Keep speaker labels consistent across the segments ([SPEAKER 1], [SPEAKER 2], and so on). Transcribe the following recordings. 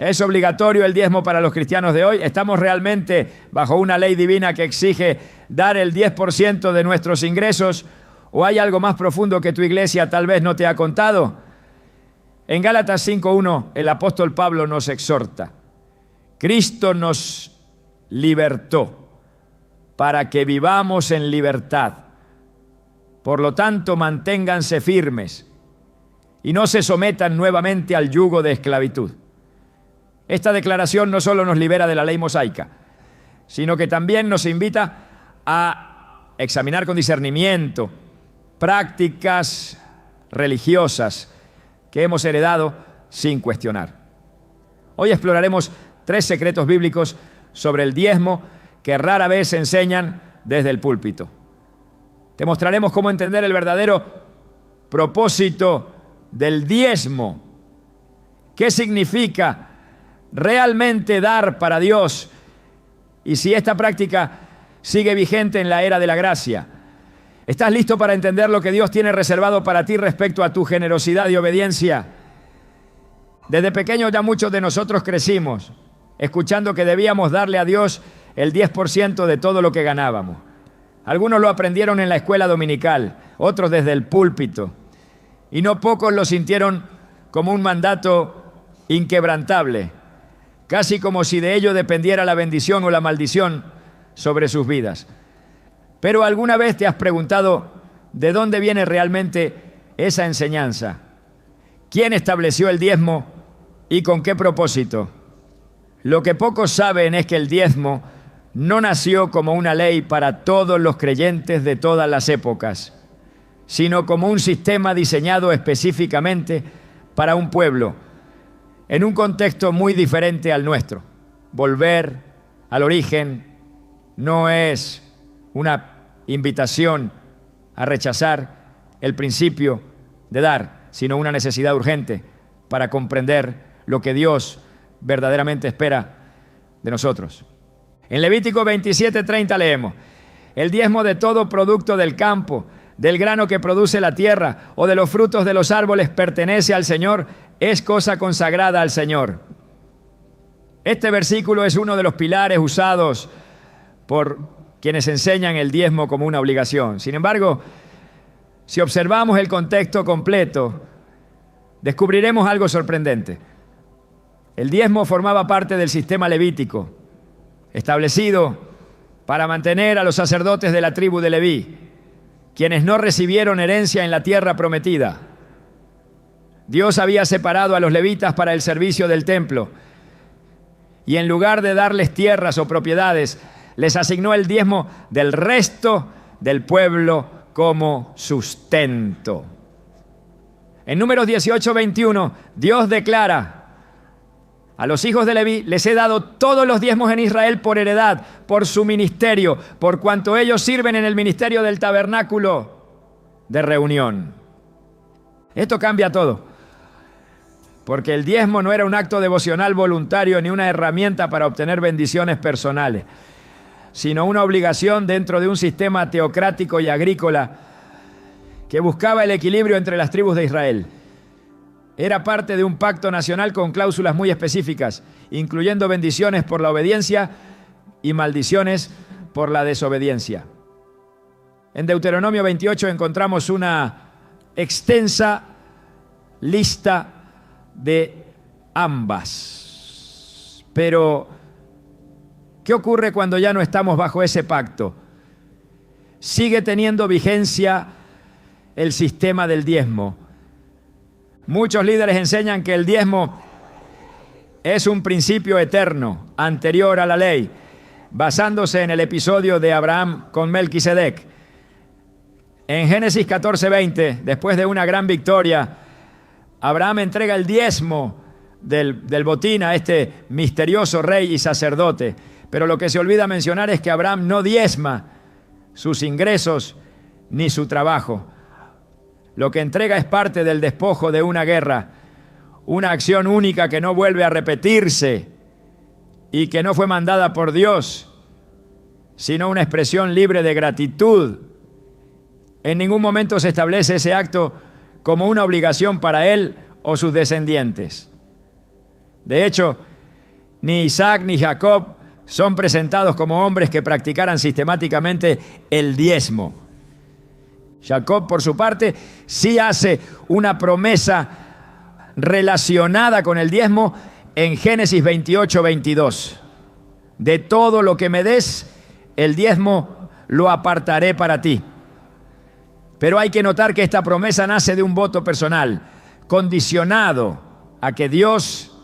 [SPEAKER 1] ¿Es obligatorio el diezmo para los cristianos de hoy? ¿Estamos realmente bajo una ley divina que exige dar el 10% de nuestros ingresos? ¿O hay algo más profundo que tu iglesia tal vez no te ha contado? En Gálatas 5:1 el apóstol Pablo nos exhorta: Cristo nos libertó para que vivamos en libertad. Por lo tanto, manténganse firmes y no se sometan nuevamente al yugo de esclavitud. Esta declaración no solo nos libera de la ley mosaica, sino que también nos invita a examinar con discernimiento prácticas religiosas que hemos heredado sin cuestionar. Hoy exploraremos 3 secretos bíblicos sobre el diezmo que rara vez se enseñan desde el púlpito. Te mostraremos cómo entender el verdadero propósito del diezmo. ¿Qué significa realmente dar para Dios? Y si esta práctica sigue vigente en la era de la gracia. ¿Estás listo para entender lo que Dios tiene reservado para ti respecto a tu generosidad y obediencia? Desde pequeños ya muchos de nosotros crecimos escuchando que debíamos darle a Dios el 10% de todo lo que ganábamos. Algunos lo aprendieron en la escuela dominical, otros desde el púlpito, y no pocos lo sintieron como un mandato inquebrantable, casi como si de ello dependiera la bendición o la maldición sobre sus vidas. Pero ¿alguna vez te has preguntado de dónde viene realmente esa enseñanza? ¿Quién estableció el diezmo y con qué propósito? Lo que pocos saben es que el diezmo no nació como una ley para todos los creyentes de todas las épocas, sino como un sistema diseñado específicamente para un pueblo, en un contexto muy diferente al nuestro. Volver al origen no es una invitación a rechazar el principio de dar, sino una necesidad urgente para comprender lo que Dios verdaderamente espera de nosotros. En Levítico 27:30 leemos: el diezmo de todo producto del campo, del grano que produce la tierra o de los frutos de los árboles pertenece al Señor, es cosa consagrada al Señor. Este versículo es uno de los pilares usados por quienes enseñan el diezmo como una obligación. Sin embargo, si observamos el contexto completo, descubriremos algo sorprendente. El diezmo formaba parte del sistema levítico, establecido para mantener a los sacerdotes de la tribu de Leví, quienes no recibieron herencia en la tierra prometida. Dios había separado a los levitas para el servicio del templo, y en lugar de darles tierras o propiedades, les asignó el diezmo del resto del pueblo como sustento. En Números 18:21, Dios declara: a los hijos de Leví les he dado todos los diezmos en Israel por heredad, por su ministerio, por cuanto ellos sirven en el ministerio del tabernáculo de reunión. Esto cambia todo, porque el diezmo no era un acto devocional voluntario ni una herramienta para obtener bendiciones personales, sino una obligación dentro de un sistema teocrático y agrícola que buscaba el equilibrio entre las tribus de Israel. Era parte de un pacto nacional con cláusulas muy específicas, incluyendo bendiciones por la obediencia y maldiciones por la desobediencia. En Deuteronomio 28 encontramos una extensa lista de ambas. Pero, ¿qué ocurre cuando ya no estamos bajo ese pacto? Sigue teniendo vigencia el sistema del diezmo. Muchos líderes enseñan que el diezmo es un principio eterno, anterior a la ley, basándose en el episodio de Abraham con Melquisedec. En Génesis 14:20, después de una gran victoria, Abraham entrega el diezmo del botín a este misterioso rey y sacerdote. Pero lo que se olvida mencionar es que Abraham no diezma sus ingresos ni su trabajo. Lo que entrega es parte del despojo de una guerra, una acción única que no vuelve a repetirse y que no fue mandada por Dios, sino una expresión libre de gratitud. En ningún momento se establece ese acto como una obligación para él o sus descendientes. De hecho, ni Isaac ni Jacob son presentados como hombres que practicaran sistemáticamente el diezmo. Jacob, por su parte, sí hace una promesa relacionada con el diezmo en Génesis 28:22. De todo lo que me des, el diezmo lo apartaré para ti. Pero hay que notar que esta promesa nace de un voto personal, condicionado a que Dios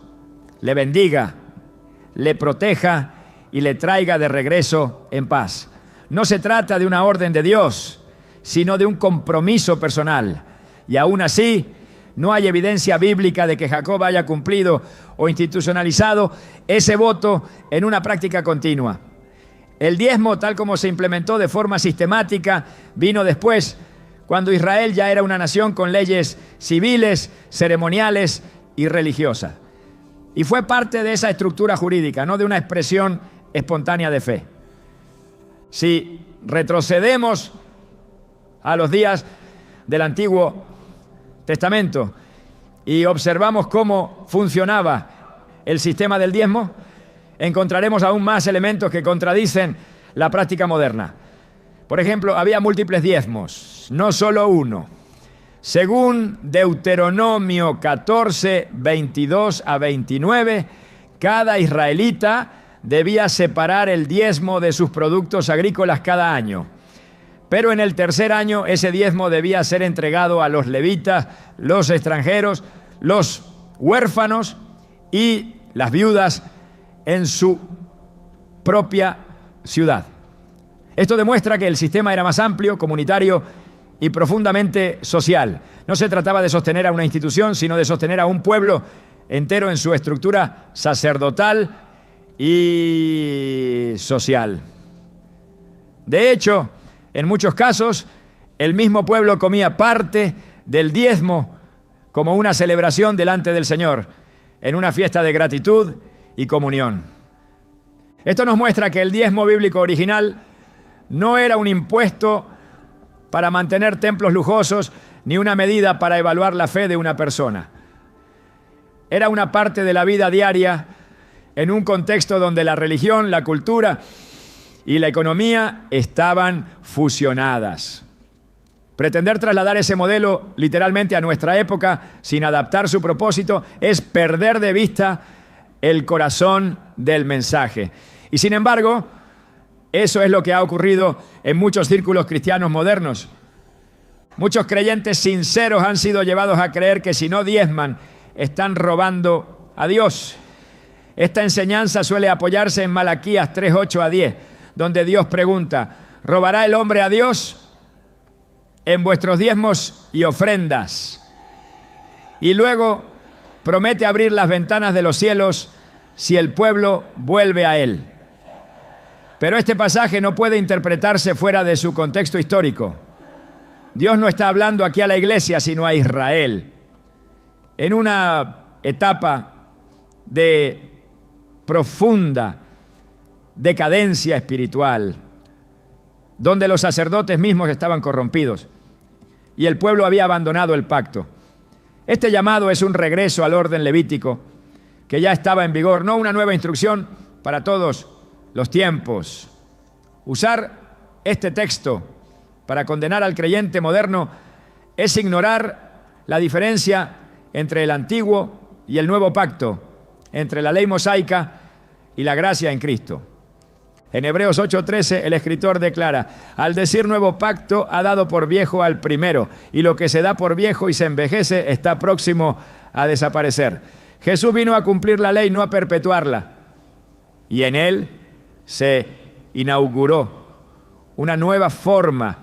[SPEAKER 1] le bendiga, le proteja y le traiga de regreso en paz. No se trata de una orden de Dios, sino de un compromiso personal. Y aún así, no hay evidencia bíblica de que Jacob haya cumplido o institucionalizado ese voto en una práctica continua. El diezmo, tal como se implementó de forma sistemática, vino después, cuando Israel ya era una nación con leyes civiles, ceremoniales y religiosas. Y fue parte de esa estructura jurídica, no de una expresión espontánea de fe. Si retrocedemos a los días del Antiguo Testamento y observamos cómo funcionaba el sistema del diezmo, encontraremos aún más elementos que contradicen la práctica moderna. Por ejemplo, había múltiples diezmos, no solo uno. Según Deuteronomio 14, 22 a 29, cada israelita debía separar el diezmo de sus productos agrícolas cada año. Pero en el tercer año ese diezmo debía ser entregado a los levitas, los extranjeros, los huérfanos y las viudas en su propia ciudad. Esto demuestra que el sistema era más amplio, comunitario y profundamente social. No se trataba de sostener a una institución, sino de sostener a un pueblo entero en su estructura sacerdotal y social. De hecho, en muchos casos, el mismo pueblo comía parte del diezmo como una celebración delante del Señor, en una fiesta de gratitud y comunión. Esto nos muestra que el diezmo bíblico original no era un impuesto para mantener templos lujosos, ni una medida para evaluar la fe de una persona. Era una parte de la vida diaria en un contexto donde la religión, la cultura y la economía estaban fusionadas. Pretender trasladar ese modelo literalmente a nuestra época sin adaptar su propósito es perder de vista el corazón del mensaje. Y sin embargo, eso es lo que ha ocurrido en muchos círculos cristianos modernos. Muchos creyentes sinceros han sido llevados a creer que si no diezman, están robando a Dios. Esta enseñanza suele apoyarse en Malaquías 3:8 a 10, donde Dios pregunta: ¿robará el hombre a Dios? En vuestros diezmos y ofrendas. Y luego promete abrir las ventanas de los cielos si el pueblo vuelve a él. Pero este pasaje no puede interpretarse fuera de su contexto histórico. Dios no está hablando aquí a la iglesia, sino a Israel. En una etapa de profunda decadencia espiritual, donde los sacerdotes mismos estaban corrompidos y el pueblo había abandonado el pacto. Este llamado es un regreso al orden levítico que ya estaba en vigor, no una nueva instrucción para todos los tiempos. Usar este texto para condenar al creyente moderno es ignorar la diferencia entre el antiguo y el nuevo pacto, entre la ley mosaica y la gracia en Cristo. En Hebreos 8:13 el escritor declara: al decir nuevo pacto ha dado por viejo al primero, y lo que se da por viejo y se envejece está próximo a desaparecer. Jesús vino a cumplir la ley, no a perpetuarla, y en él se inauguró una nueva forma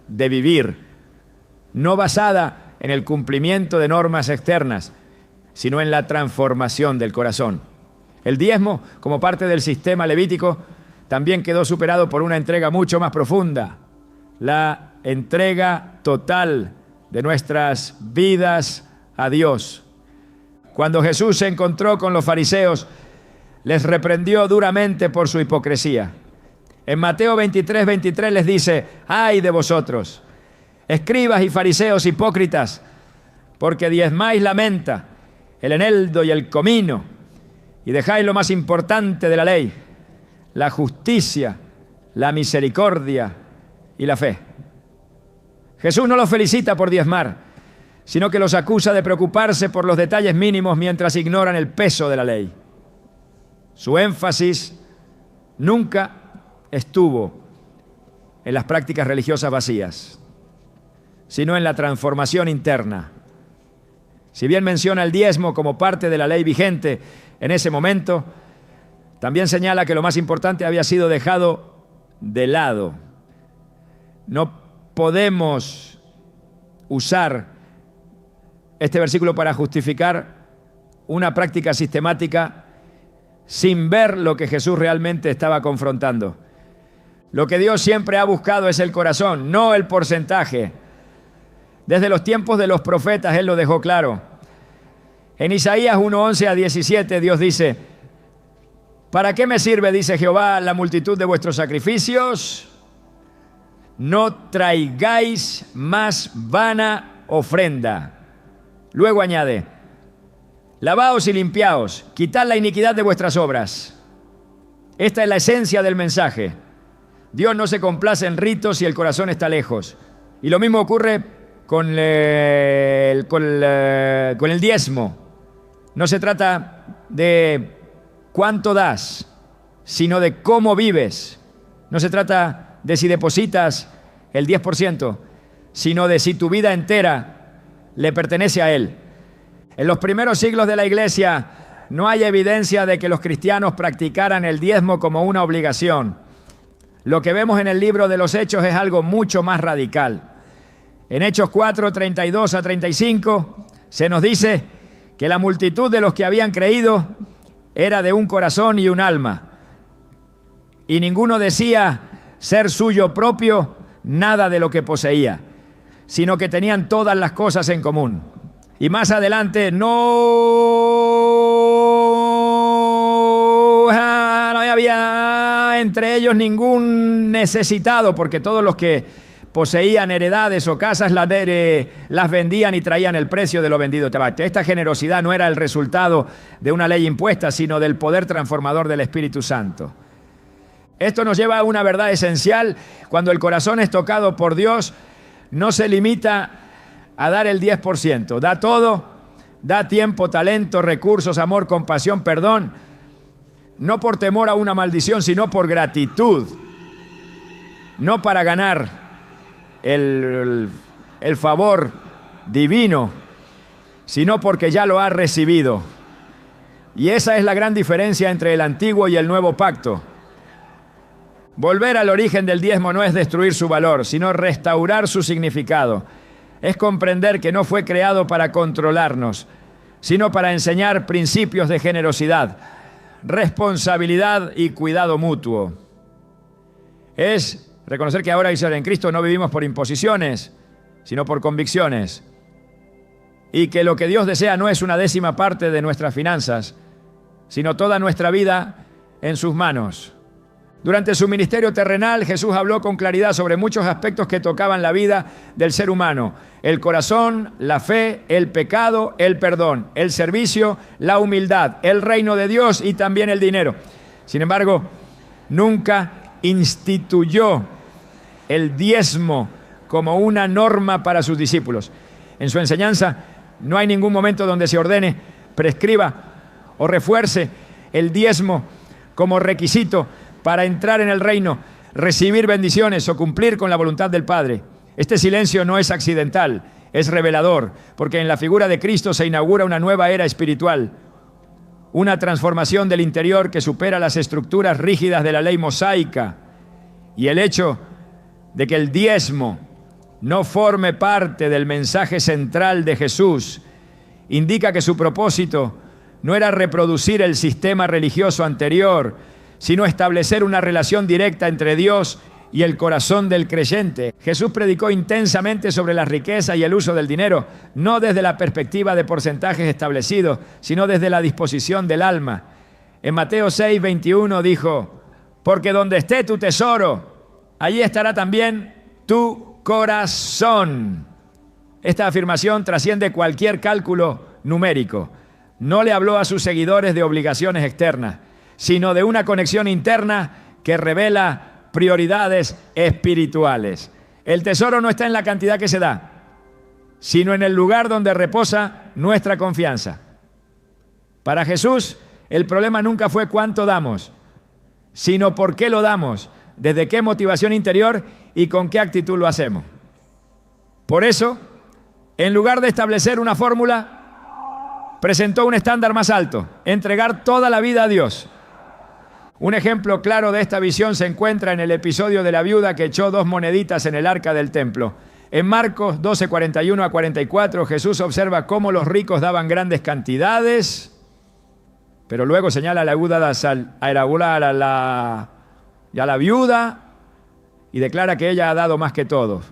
[SPEAKER 1] de vivir, no basada en el cumplimiento de normas externas, sino en la transformación del corazón. El diezmo, como parte del sistema levítico, también quedó superado por una entrega mucho más profunda, la entrega total de nuestras vidas a Dios. Cuando Jesús se encontró con los fariseos, les reprendió duramente por su hipocresía. En Mateo 23:23 les dice: ¡ay de vosotros, escribas y fariseos hipócritas, porque diezmáis la menta, el eneldo y el comino, y dejáis lo más importante de la ley, la justicia, la misericordia y la fe. Jesús no los felicita por diezmar, sino que los acusa de preocuparse por los detalles mínimos mientras ignoran el peso de la ley. Su énfasis nunca estuvo en las prácticas religiosas vacías, sino en la transformación interna. Si bien menciona el diezmo como parte de la ley vigente en ese momento, también señala que lo más importante había sido dejado de lado. No podemos usar este versículo para justificar una práctica sistemática sin ver lo que Jesús realmente estaba confrontando. Lo que Dios siempre ha buscado es el corazón, no el porcentaje. Desde los tiempos de los profetas Él lo dejó claro. En Isaías 1:11 a 17 Dios dice: ¿para qué me sirve, dice Jehová, la multitud de vuestros sacrificios? No traigáis más vana ofrenda. Luego añade: lavaos y limpiaos, quitad la iniquidad de vuestras obras. Esta es la esencia del mensaje. Dios no se complace en ritos si el corazón está lejos. Y lo mismo ocurre con el diezmo. No se trata de cuánto das, sino de cómo vives. No se trata de si depositas el 10%, sino de si tu vida entera le pertenece a Él. En los primeros siglos de la Iglesia no hay evidencia de que los cristianos practicaran el diezmo como una obligación. Lo que vemos en el libro de los Hechos es algo mucho más radical. En Hechos 4, 32 a 35 se nos dice que la multitud de los que habían creído era de un corazón y un alma, y ninguno decía ser suyo propio nada de lo que poseía, sino que tenían todas las cosas en común. Y más adelante, no había entre ellos ningún necesitado, porque todos los que poseían heredades o casas las vendían y traían el precio de lo vendido. Esta generosidad no era el resultado de una ley impuesta, sino del poder transformador del Espíritu Santo. Esto nos lleva a una verdad esencial. Cuando el corazón es tocado por Dios, no se limita a dar el 10%. Da todo, da tiempo, talento, recursos, amor, compasión, perdón. No por temor a una maldición, sino por gratitud. No para ganar el favor divino, sino porque ya lo ha recibido. Y esa es la gran diferencia entre el antiguo y el nuevo pacto. Volver al origen del diezmo no es destruir su valor, sino restaurar su significado. Es comprender que no fue creado para controlarnos, sino para enseñar principios de generosidad, responsabilidad y cuidado mutuo. Es reconocer que ahora en Cristo no vivimos por imposiciones, sino por convicciones. Y que lo que Dios desea no es una décima parte de nuestras finanzas, sino toda nuestra vida en sus manos. Durante su ministerio terrenal, Jesús habló con claridad sobre muchos aspectos que tocaban la vida del ser humano: el corazón, la fe, el pecado, el perdón, el servicio, la humildad, el reino de Dios y también el dinero. Sin embargo, nunca instituyó el diezmo como una norma para sus discípulos. En su enseñanza no hay ningún momento donde se ordene, prescriba o refuerce el diezmo como requisito para entrar en el reino, recibir bendiciones o cumplir con la voluntad del Padre. Este silencio no es accidental, es revelador, porque en la figura de Cristo se inaugura una nueva era espiritual, una transformación del interior que supera las estructuras rígidas de la ley mosaica. Y el hecho de que el diezmo no forme parte del mensaje central de Jesús indica que su propósito no era reproducir el sistema religioso anterior, sino establecer una relación directa entre Dios y el corazón del creyente. Jesús predicó intensamente sobre la riqueza y el uso del dinero, no desde la perspectiva de porcentajes establecidos, sino desde la disposición del alma. En Mateo 6:21 dijo: porque donde esté tu tesoro, allí estará también tu corazón. Esta afirmación trasciende cualquier cálculo numérico. No le habló a sus seguidores de obligaciones externas, sino de una conexión interna que revela prioridades espirituales. El tesoro no está en la cantidad que se da, sino en el lugar donde reposa nuestra confianza. Para Jesús, el problema nunca fue cuánto damos, sino por qué lo damos, desde qué motivación interior y con qué actitud lo hacemos. Por eso, en lugar de establecer una fórmula, presentó un estándar más alto: entregar toda la vida a Dios. Un ejemplo claro de esta visión se encuentra en el episodio de la viuda que echó 2 moneditas en el arca del templo. En Marcos 12, 41 a 44, Jesús observa cómo los ricos daban grandes cantidades, pero luego señala a la viuda y declara que ella ha dado más que todos.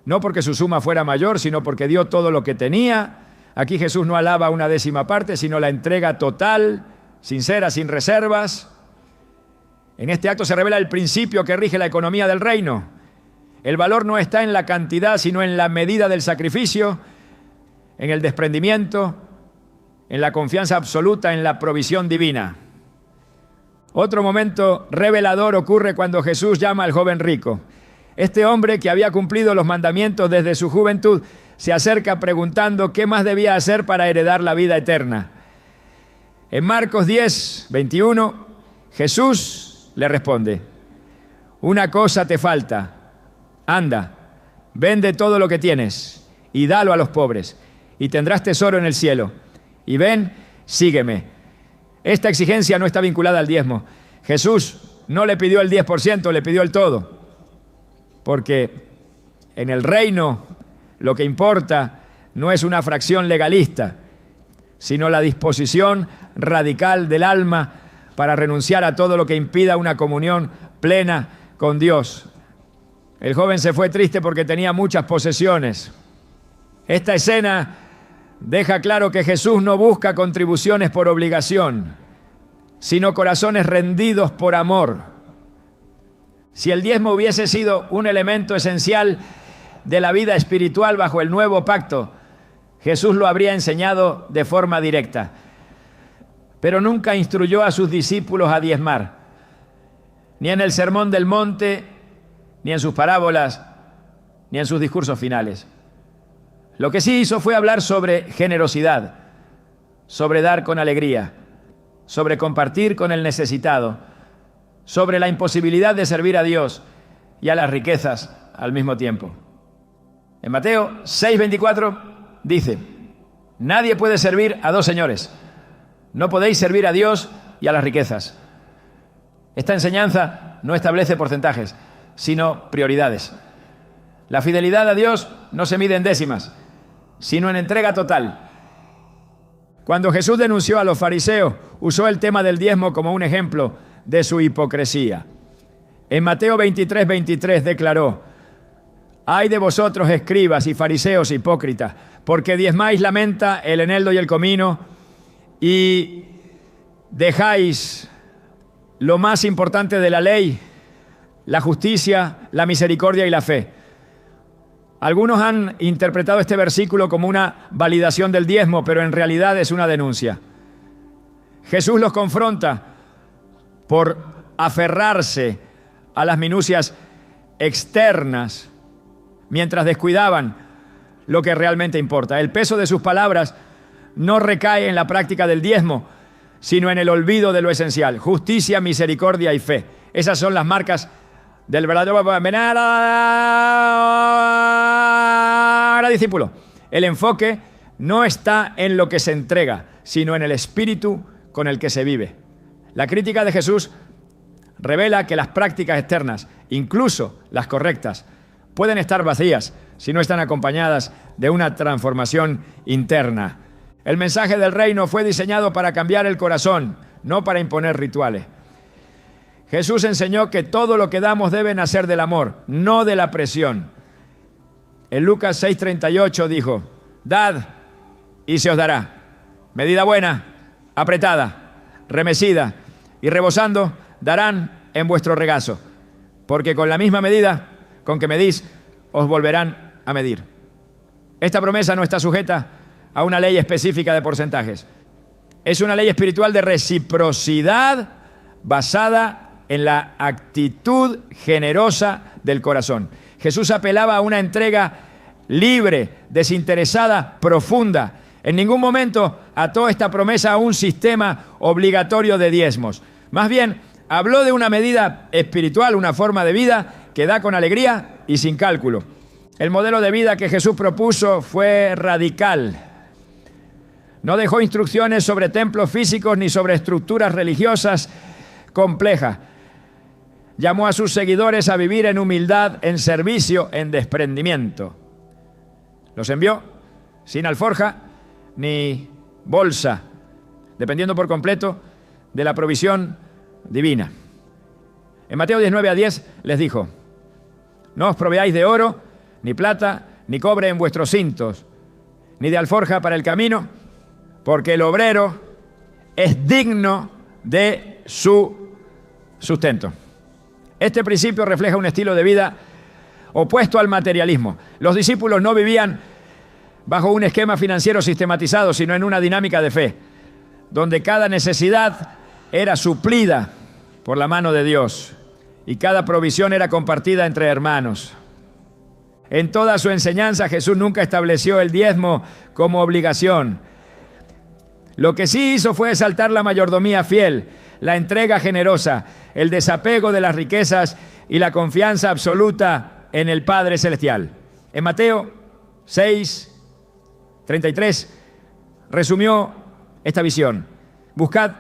[SPEAKER 1] No porque su suma fuera mayor, sino porque dio todo lo que tenía. Aquí Jesús no alaba una décima parte, sino la entrega total, sincera, sin reservas. En este acto se revela el principio que rige la economía del reino. El valor no está en la cantidad, sino en la medida del sacrificio, en el desprendimiento, en la confianza absoluta en la provisión divina. Otro momento revelador ocurre cuando Jesús llama al joven rico. Este hombre, que había cumplido los mandamientos desde su juventud, se acerca preguntando qué más debía hacer para heredar la vida eterna. En Marcos 10, 21, Jesús le responde: una cosa te falta. Anda, vende todo lo que tienes y dalo a los pobres, y tendrás tesoro en el cielo. Y ven, sígueme. Esta exigencia no está vinculada al diezmo. Jesús no le pidió el 10%, le pidió el todo. Porque en el reino lo que importa no es una fracción legalista, sino la disposición radical del alma para renunciar a todo lo que impida una comunión plena con Dios. El joven se fue triste porque tenía muchas posesiones. Esta escena deja claro que Jesús no busca contribuciones por obligación, sino corazones rendidos por amor. Si el diezmo hubiese sido un elemento esencial de la vida espiritual bajo el nuevo pacto, Jesús lo habría enseñado de forma directa. Pero nunca instruyó a sus discípulos a diezmar, ni en el Sermón del Monte, ni en sus parábolas, ni en sus discursos finales. Lo que sí hizo fue hablar sobre generosidad, sobre dar con alegría, sobre compartir con el necesitado, sobre la imposibilidad de servir a Dios y a las riquezas al mismo tiempo. En Mateo 6:24 dice: nadie puede servir a 2 señores. No podéis servir a Dios y a las riquezas. Esta enseñanza no establece porcentajes, sino prioridades. La fidelidad a Dios no se mide en décimas, sino en entrega total. Cuando Jesús denunció a los fariseos, usó el tema del diezmo como un ejemplo de su hipocresía. En Mateo 23:23 declaró: ay de vosotros, escribas y fariseos hipócritas, porque diezmáis la menta, el eneldo y el comino, y dejáis lo más importante de la ley, la justicia, la misericordia y la fe. Algunos han interpretado este versículo como una validación del diezmo, pero en realidad es una denuncia. Jesús los confronta por aferrarse a las minucias externas mientras descuidaban lo que realmente importa. El peso de sus palabras no recae en la práctica del diezmo, sino en el olvido de lo esencial: justicia, misericordia y fe. Esas son las marcas del verdadero discípulo. El enfoque no está en lo que se entrega, sino en el espíritu con el que se vive. La crítica de Jesús revela que las prácticas externas, incluso las correctas, pueden estar vacías si no están acompañadas de una transformación interna. El mensaje del reino fue diseñado para cambiar el corazón, no para imponer rituales. Jesús enseñó que todo lo que damos debe nacer del amor, no de la presión. En Lucas 6:38 dijo: dad y se os dará. Medida buena, apretada, remecida y rebosando, darán en vuestro regazo. Porque con la misma medida con que medís, os volverán a medir. Esta promesa no está sujeta a una ley específica de porcentajes. Es una ley espiritual de reciprocidad basada en la actitud generosa del corazón. Jesús apelaba a una entrega libre, desinteresada, profunda. En ningún momento ató esta promesa a un sistema obligatorio de diezmos. Más bien, habló de una medida espiritual, una forma de vida que da con alegría y sin cálculo. El modelo de vida que Jesús propuso fue radical. No dejó instrucciones sobre templos físicos ni sobre estructuras religiosas complejas. Llamó a sus seguidores a vivir en humildad, en servicio, en desprendimiento. Los envió sin alforja ni bolsa, dependiendo por completo de la provisión divina. En Mateo 19:10 les dijo: no os proveáis de oro, ni plata, ni cobre en vuestros cintos, ni de alforja para el camino, porque el obrero es digno de su sustento. Este principio refleja un estilo de vida opuesto al materialismo. Los discípulos no vivían bajo un esquema financiero sistematizado, sino en una dinámica de fe, donde cada necesidad era suplida por la mano de Dios y cada provisión era compartida entre hermanos. En toda su enseñanza, Jesús nunca estableció el diezmo como obligación. Lo que sí hizo fue exaltar la mayordomía fiel, la entrega generosa, el desapego de las riquezas y la confianza absoluta en el Padre Celestial. En Mateo 6:33 resumió esta visión: buscad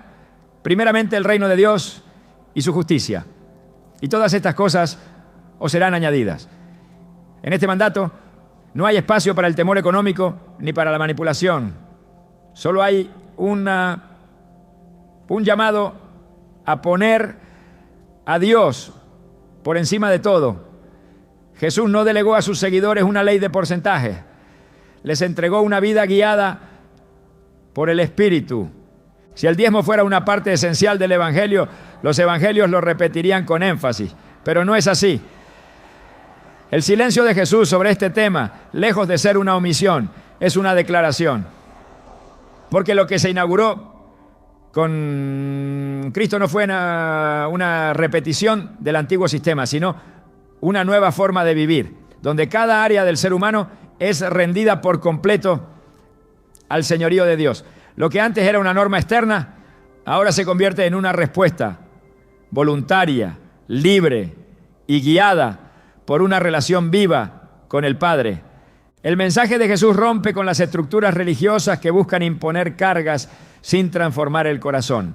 [SPEAKER 1] primeramente el reino de Dios y su justicia, y todas estas cosas os serán añadidas. En este mandato no hay espacio para el temor económico ni para la manipulación. Solo hay un llamado a poner a Dios por encima de todo. Jesús no delegó a sus seguidores una ley de porcentaje. Les entregó una vida guiada por el Espíritu. Si el diezmo fuera una parte esencial del Evangelio, los evangelios lo repetirían con énfasis, pero no es así. El silencio de Jesús sobre este tema, lejos de ser una omisión, es una declaración. Porque lo que se inauguró con Cristo no fue una repetición del antiguo sistema, sino una nueva forma de vivir, donde cada área del ser humano es rendida por completo al señorío de Dios. Lo que antes era una norma externa, ahora se convierte en una respuesta voluntaria, libre y guiada por una relación viva con el Padre. El mensaje de Jesús rompe con las estructuras religiosas que buscan imponer cargas sin transformar el corazón.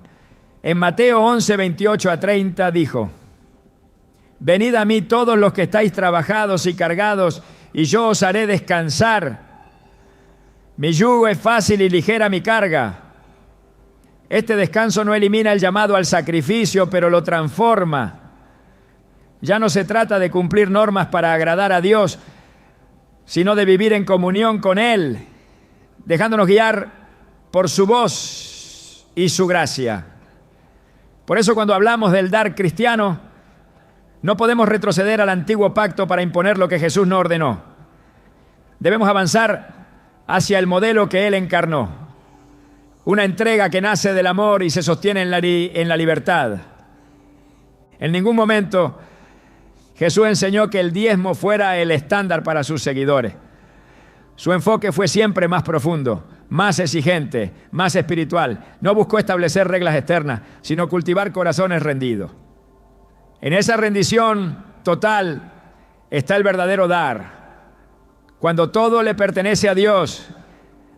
[SPEAKER 1] En Mateo 11:28-30 dijo: venid a mí todos los que estáis trabajados y cargados, y yo os haré descansar. Mi yugo es fácil y ligera mi carga. Este descanso no elimina el llamado al sacrificio, pero lo transforma. Ya no se trata de cumplir normas para agradar a Dios, sino de vivir en comunión con Él, dejándonos guiar por su voz y su gracia. Por eso, cuando hablamos del dar cristiano, no podemos retroceder al antiguo pacto para imponer lo que Jesús no ordenó. Debemos avanzar hacia el modelo que Él encarnó, una entrega que nace del amor y se sostiene en la libertad. En ningún momento Jesús enseñó que el diezmo fuera el estándar para sus seguidores. Su enfoque fue siempre más profundo, más exigente, más espiritual. No buscó establecer reglas externas, sino cultivar corazones rendidos. En esa rendición total está el verdadero dar. Cuando todo le pertenece a Dios,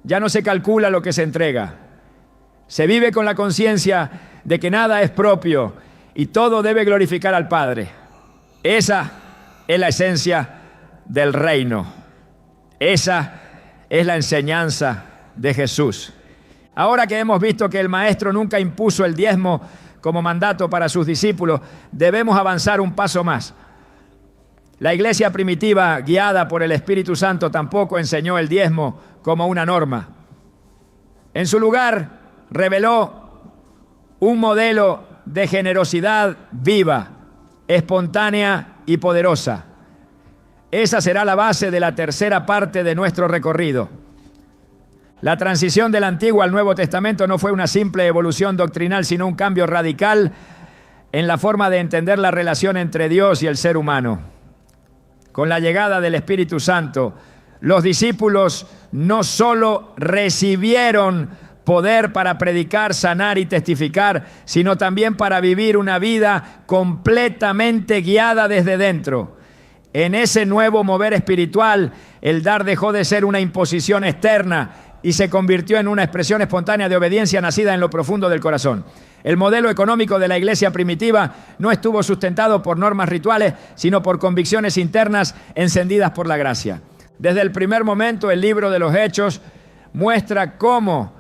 [SPEAKER 1] ya no se calcula lo que se entrega. Se vive con la conciencia de que nada es propio y todo debe glorificar al Padre. Esa es la esencia del reino. Esa es la enseñanza de Jesús. Ahora que hemos visto que el Maestro nunca impuso el diezmo como mandato para sus discípulos, debemos avanzar un paso más. La iglesia primitiva, guiada por el Espíritu Santo, tampoco enseñó el diezmo como una norma. En su lugar, reveló un modelo de generosidad viva, espontánea y poderosa. Esa será la base de la tercera parte de nuestro recorrido. La transición del Antiguo al Nuevo Testamento no fue una simple evolución doctrinal, sino un cambio radical en la forma de entender la relación entre Dios y el ser humano. Con la llegada del Espíritu Santo, los discípulos no solo recibieron poder para predicar, sanar y testificar, sino también para vivir una vida completamente guiada desde dentro. En ese nuevo mover espiritual, el dar dejó de ser una imposición externa y se convirtió en una expresión espontánea de obediencia nacida en lo profundo del corazón. El modelo económico de la iglesia primitiva no estuvo sustentado por normas rituales, sino por convicciones internas encendidas por la gracia. Desde el primer momento, el libro de los Hechos muestra cómo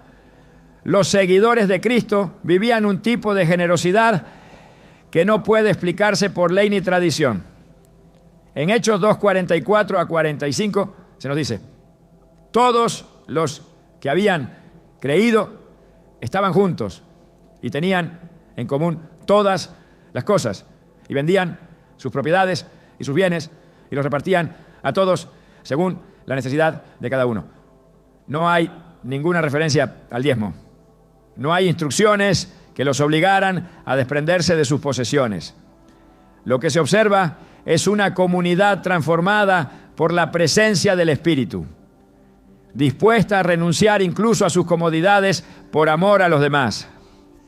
[SPEAKER 1] los seguidores de Cristo vivían un tipo de generosidad que no puede explicarse por ley ni tradición. En Hechos 2:44 a 45 se nos dice: todos los que habían creído estaban juntos y tenían en común todas las cosas, y vendían sus propiedades y sus bienes y los repartían a todos según la necesidad de cada uno. No hay ninguna referencia al diezmo. No hay instrucciones que los obligaran a desprenderse de sus posesiones. Lo que se observa es una comunidad transformada por la presencia del Espíritu, dispuesta a renunciar incluso a sus comodidades por amor a los demás.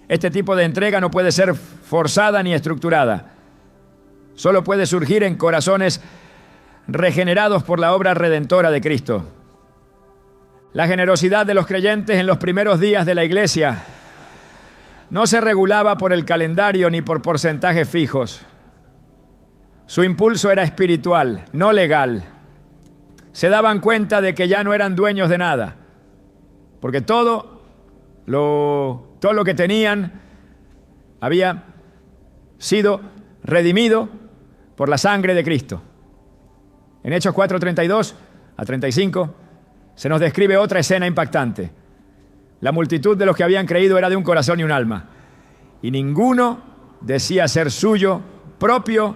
[SPEAKER 1] Este tipo de entrega no puede ser forzada ni estructurada. Solo puede surgir en corazones regenerados por la obra redentora de Cristo. La generosidad de los creyentes en los primeros días de la iglesia no se regulaba por el calendario ni por porcentajes fijos. Su impulso era espiritual, no legal. Se daban cuenta de que ya no eran dueños de nada, porque todo lo que tenían había sido redimido por la sangre de Cristo. En Hechos 4:32 a 35 se nos describe otra escena impactante. La multitud de los que habían creído era de un corazón y un alma, y ninguno decía ser suyo propio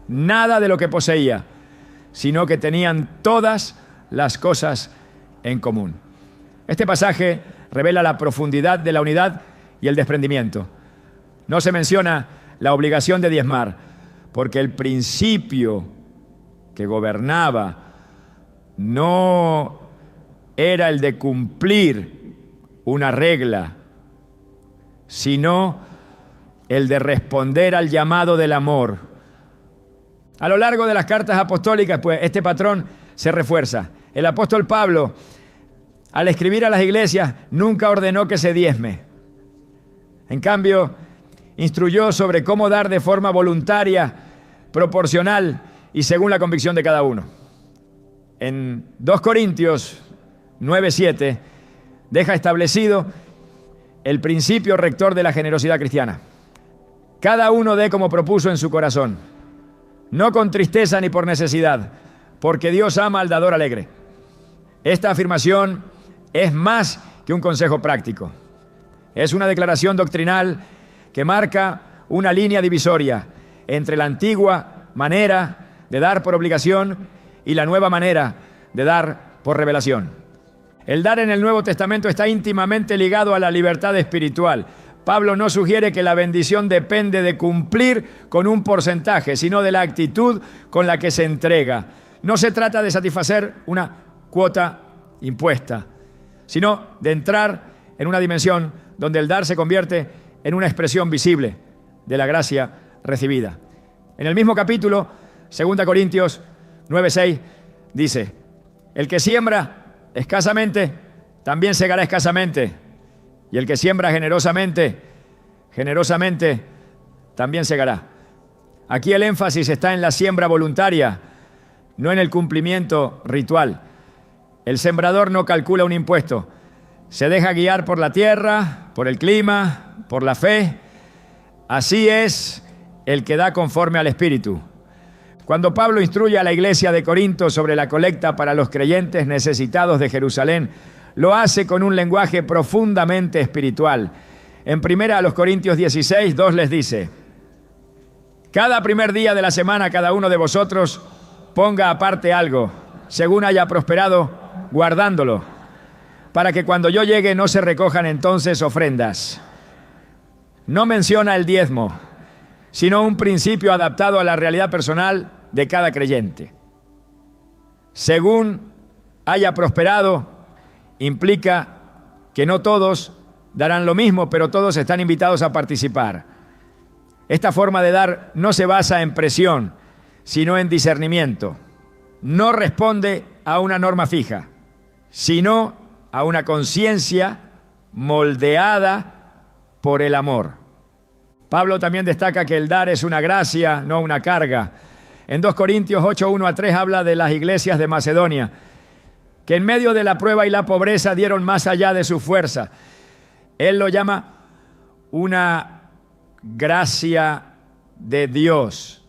[SPEAKER 1] nada de lo que poseía, sino que tenían todas las cosas en común. Este pasaje revela la profundidad de la unidad y el desprendimiento. No se menciona la obligación de diezmar, porque el principio que gobernaba no era el de cumplir una regla, sino el de responder al llamado del amor. A lo largo de las cartas apostólicas, pues, este patrón se refuerza. El apóstol Pablo, al escribir a las iglesias, nunca ordenó que se diezme. En cambio, instruyó sobre cómo dar de forma voluntaria, proporcional y según la convicción de cada uno. En 2 Corintios 9:7 deja establecido el principio rector de la generosidad cristiana. Cada uno dé como propuso en su corazón, no con tristeza ni por necesidad, porque Dios ama al dador alegre. Esta afirmación es más que un consejo práctico. Es una declaración doctrinal que marca una línea divisoria entre la antigua manera de dar por obligación y la nueva manera de dar por revelación. El dar en el Nuevo Testamento está íntimamente ligado a la libertad espiritual. Pablo no sugiere que la bendición depende de cumplir con un porcentaje, sino de la actitud con la que se entrega. No se trata de satisfacer una cuota impuesta, sino de entrar en una dimensión donde el dar se convierte en una expresión visible de la gracia recibida. En el mismo capítulo, 2 Corintios 9:6, dice: el que siembra escasamente, también segará escasamente, y el que siembra generosamente, generosamente también segará. Aquí el énfasis está en la siembra voluntaria, no en el cumplimiento ritual. El sembrador no calcula un impuesto, se deja guiar por la tierra, por el clima, por la fe. Así es el que da conforme al Espíritu. Cuando Pablo instruye a la iglesia de Corinto sobre la colecta para los creyentes necesitados de Jerusalén, lo hace con un lenguaje profundamente espiritual. En 1 Corintios 16:2 les dice: cada primer día de la semana cada uno de vosotros ponga aparte algo, según haya prosperado, guardándolo. para que cuando yo llegue no se recojan entonces ofrendas. No menciona el diezmo, sino un principio adaptado a la realidad personal de cada creyente. Según haya prosperado, implica que no todos darán lo mismo, pero todos están invitados a participar. Esta forma de dar no se basa en presión, sino en discernimiento. No responde a una norma fija, sino a una conciencia moldeada por el amor. Pablo también destaca que el dar es una gracia, no una carga. En 2 Corintios 8, 1-3 habla de las iglesias de Macedonia, que en medio de la prueba y la pobreza dieron más allá de su fuerza. Él lo llama una gracia de Dios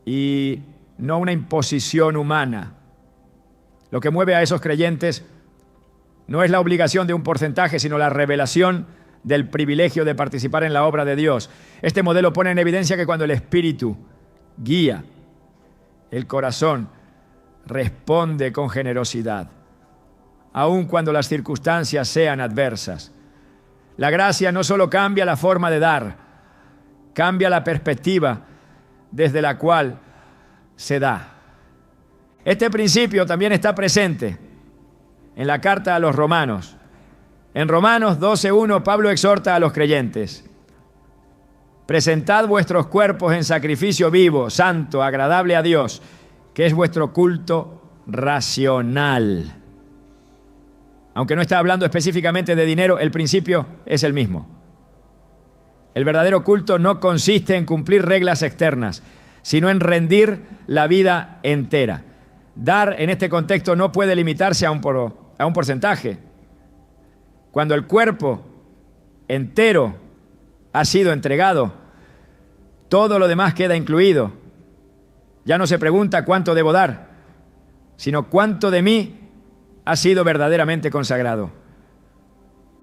[SPEAKER 1] y no una imposición humana. Lo que mueve a esos creyentes no es la obligación de un porcentaje, sino la revelación del privilegio de participar en la obra de Dios. Este modelo pone en evidencia que cuando el Espíritu guía el corazón, responde con generosidad, aun cuando las circunstancias sean adversas. La gracia no solo cambia la forma de dar, cambia la perspectiva desde la cual se da. Este principio también está presente en la carta a los Romanos. En Romanos 12:1, Pablo exhorta a los creyentes: presentad vuestros cuerpos en sacrificio vivo, santo, agradable a Dios, que es vuestro culto racional. Aunque no está hablando específicamente de dinero, el principio es el mismo. El verdadero culto no consiste en cumplir reglas externas, sino en rendir la vida entera. Dar en este contexto no puede limitarse a un porcentaje. Cuando el cuerpo entero ha sido entregado, todo lo demás queda incluido. Ya no se pregunta cuánto debo dar, sino cuánto de mí ha sido verdaderamente consagrado.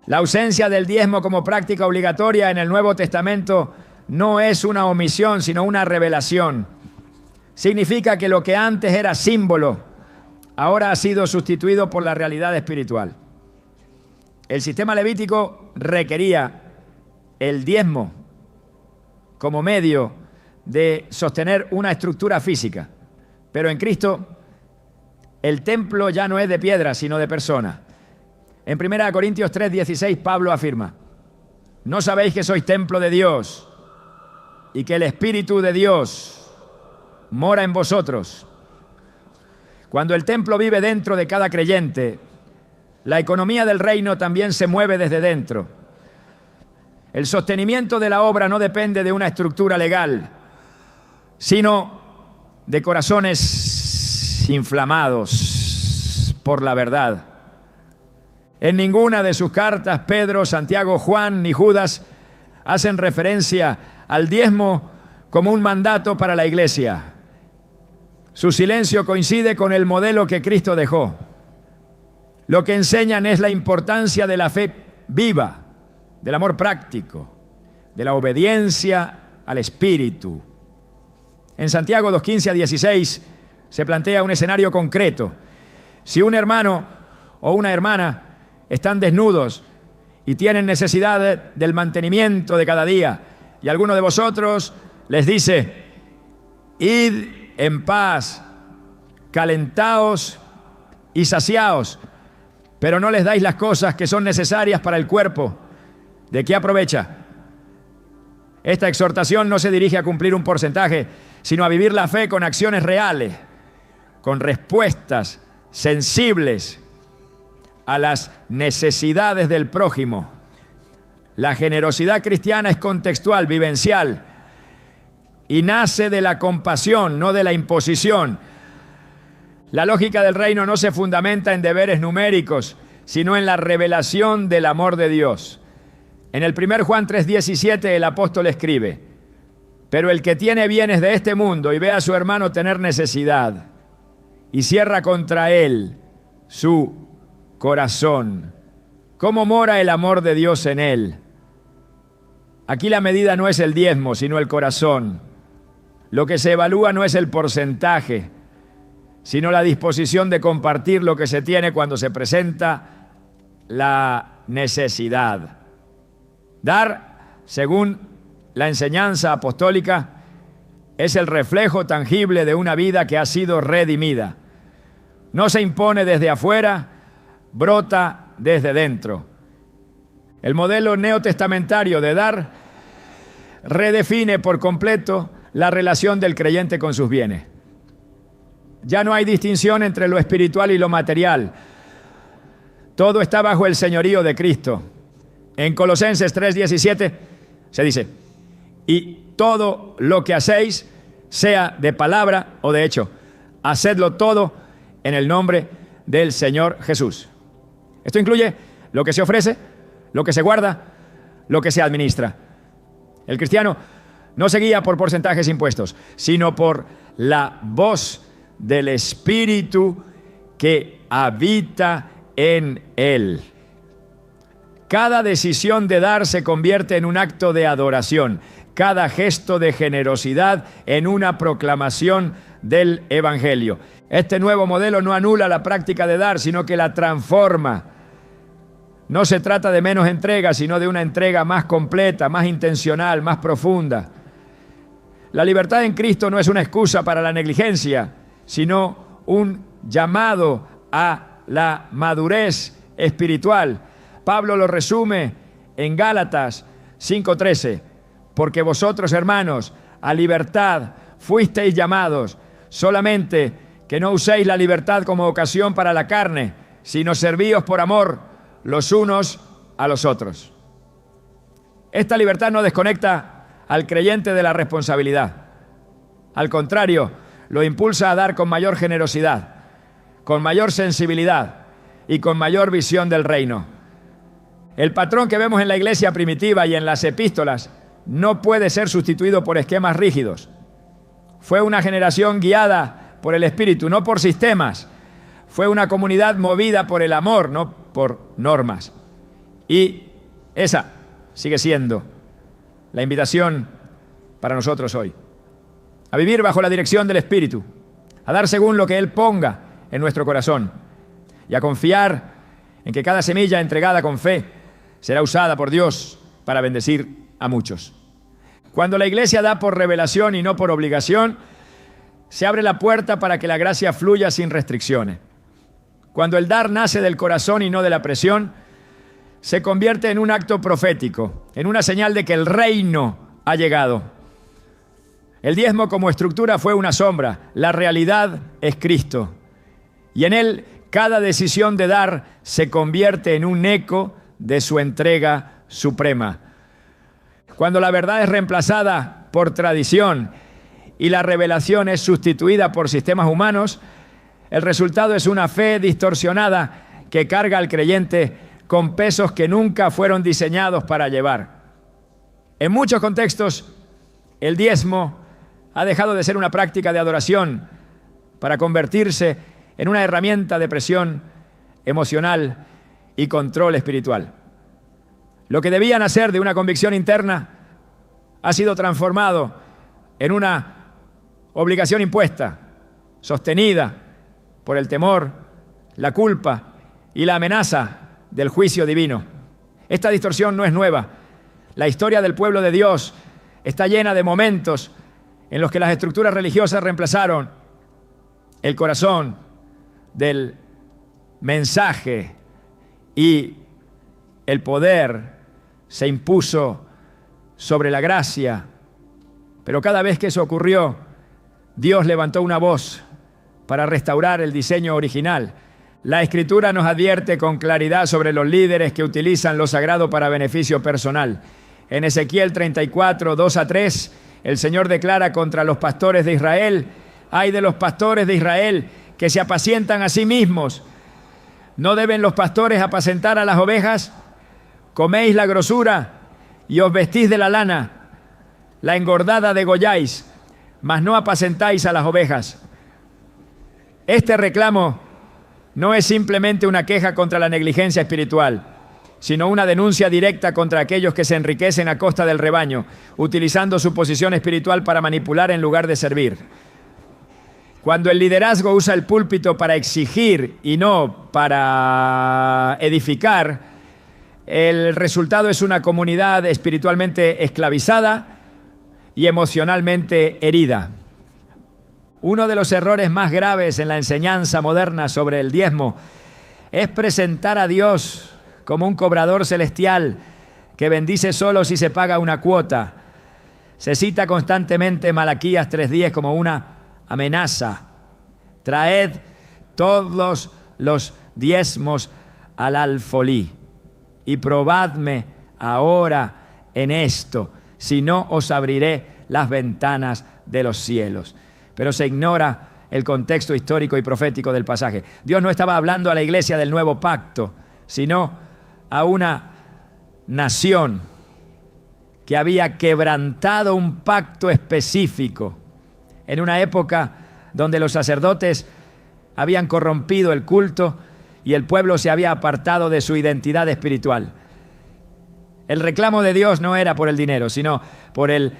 [SPEAKER 1] La ausencia del diezmo como práctica obligatoria en el Nuevo Testamento no es una omisión, sino una revelación. Significa que lo que antes era símbolo, ahora ha sido sustituido por la realidad espiritual. El sistema levítico requería el diezmo como medio de sostener una estructura física. Pero en Cristo, el templo ya no es de piedra, sino de persona. En 1 Corintios 3:16, Pablo afirma: ¿no sabéis que sois templo de Dios y que el Espíritu de Dios mora en vosotros? Cuando el templo vive dentro de cada creyente, la economía del reino también se mueve desde dentro. El sostenimiento de la obra no depende de una estructura legal, sino de corazones inflamados por la verdad. En ninguna de sus cartas, Pedro, Santiago, Juan ni Judas hacen referencia al diezmo como un mandato para la iglesia. Su silencio coincide con el modelo que Cristo dejó. Lo que enseñan es la importancia de la fe viva, del amor práctico, de la obediencia al Espíritu. En Santiago 2:15-16 se plantea un escenario concreto. Si un hermano o una hermana están desnudos y tienen necesidad del mantenimiento de cada día, y alguno de vosotros les dice: id en paz, calentaos y saciaos, pero no les dais las cosas que son necesarias para el cuerpo, ¿de qué aprovecha? Esta exhortación no se dirige a cumplir un porcentaje, sino a vivir la fe con acciones reales, con respuestas sensibles a las necesidades del prójimo. La generosidad cristiana es contextual, vivencial, y nace de la compasión, no de la imposición. La lógica del reino no se fundamenta en deberes numéricos, sino en la revelación del amor de Dios. En el 1 Juan 3:17 el apóstol escribe: pero el que tiene bienes de este mundo y ve a su hermano tener necesidad y cierra contra él su corazón, ¿cómo mora el amor de Dios en él? Aquí la medida no es el diezmo, sino el corazón. Lo que se evalúa no es el porcentaje, sino la disposición de compartir lo que se tiene cuando se presenta la necesidad. Dar, según la enseñanza apostólica, es el reflejo tangible de una vida que ha sido redimida. No se impone desde afuera, brota desde dentro. El modelo neotestamentario de dar redefine por completo la relación del creyente con sus bienes. Ya no hay distinción entre lo espiritual y lo material. Todo está bajo el señorío de Cristo. En Colosenses 3:17 se dice: y todo lo que hacéis, sea de palabra o de hecho, hacedlo todo en el nombre del Señor Jesús. Esto incluye lo que se ofrece, lo que se guarda, lo que se administra. El cristiano no se guía por porcentajes impuestos, sino por la voz del Espíritu que habita en él. Cada decisión de dar se convierte en un acto de adoración, cada gesto de generosidad en una proclamación del Evangelio. Este nuevo modelo no anula la práctica de dar, sino que la transforma. No se trata de menos entrega, sino de una entrega más completa, más intencional, más profunda. La libertad en Cristo no es una excusa para la negligencia, sino un llamado a la madurez espiritual. Pablo lo resume en Gálatas 5:13. Porque vosotros, hermanos, a libertad fuisteis llamados, solamente que no uséis la libertad como ocasión para la carne, sino servíos por amor los unos a los otros. Esta libertad no desconecta al creyente de la responsabilidad. Al contrario, lo impulsa a dar con mayor generosidad, con mayor sensibilidad y con mayor visión del reino. El patrón que vemos en la iglesia primitiva y en las epístolas no puede ser sustituido por esquemas rígidos. Fue una generación guiada por el Espíritu, no por sistemas. Fue una comunidad movida por el amor, no por normas. Y esa sigue siendo la invitación para nosotros hoy. A vivir bajo la dirección del Espíritu, a dar según lo que Él ponga en nuestro corazón y a confiar en que cada semilla entregada con fe será usada por Dios para bendecir a muchos. Cuando la iglesia da por revelación y no por obligación, se abre la puerta para que la gracia fluya sin restricciones. Cuando el dar nace del corazón y no de la presión, se convierte en un acto profético, en una señal de que el reino ha llegado. El diezmo como estructura fue una sombra, la realidad es Cristo. Y en él cada decisión de dar se convierte en un eco de su entrega suprema. Cuando la verdad es reemplazada por tradición y la revelación es sustituida por sistemas humanos, el resultado es una fe distorsionada que carga al creyente con pesos que nunca fueron diseñados para llevar. En muchos contextos, el diezmo ha dejado de ser una práctica de adoración para convertirse en una herramienta de presión emocional y control espiritual. Lo que debía nacer de una convicción interna ha sido transformado en una obligación impuesta, sostenida por el temor, la culpa y la amenaza del juicio divino. Esta distorsión no es nueva. La historia del pueblo de Dios está llena de momentos en los que las estructuras religiosas reemplazaron el corazón del mensaje y el poder se impuso sobre la gracia. Pero cada vez que eso ocurrió, Dios levantó una voz para restaurar el diseño original. La Escritura nos advierte con claridad sobre los líderes que utilizan lo sagrado para beneficio personal. En Ezequiel 34, 2-3, el Señor declara contra los pastores de Israel: ay de los pastores de Israel que se apacientan a sí mismos. ¿No deben los pastores apacentar a las ovejas? Coméis la grosura y os vestís de la lana, la engordada degolláis, mas no apacentáis a las ovejas. Este reclamo no es simplemente una queja contra la negligencia espiritual, sino una denuncia directa contra aquellos que se enriquecen a costa del rebaño, utilizando su posición espiritual para manipular en lugar de servir. Cuando el liderazgo usa el púlpito para exigir y no para edificar, el resultado es una comunidad espiritualmente esclavizada y emocionalmente herida. Uno de los errores más graves en la enseñanza moderna sobre el diezmo es presentar a Dios como un cobrador celestial que bendice solo si se paga una cuota. Se cita constantemente Malaquías 3:10 como una amenaza. Traed todos los diezmos al alfolí y probadme ahora en esto, si no os abriré las ventanas de los cielos. Pero se ignora el contexto histórico y profético del pasaje. Dios no estaba hablando a la iglesia del nuevo pacto, sino a una nación que había quebrantado un pacto específico en una época donde los sacerdotes habían corrompido el culto y el pueblo se había apartado de su identidad espiritual. El reclamo de Dios no era por el dinero, sino por el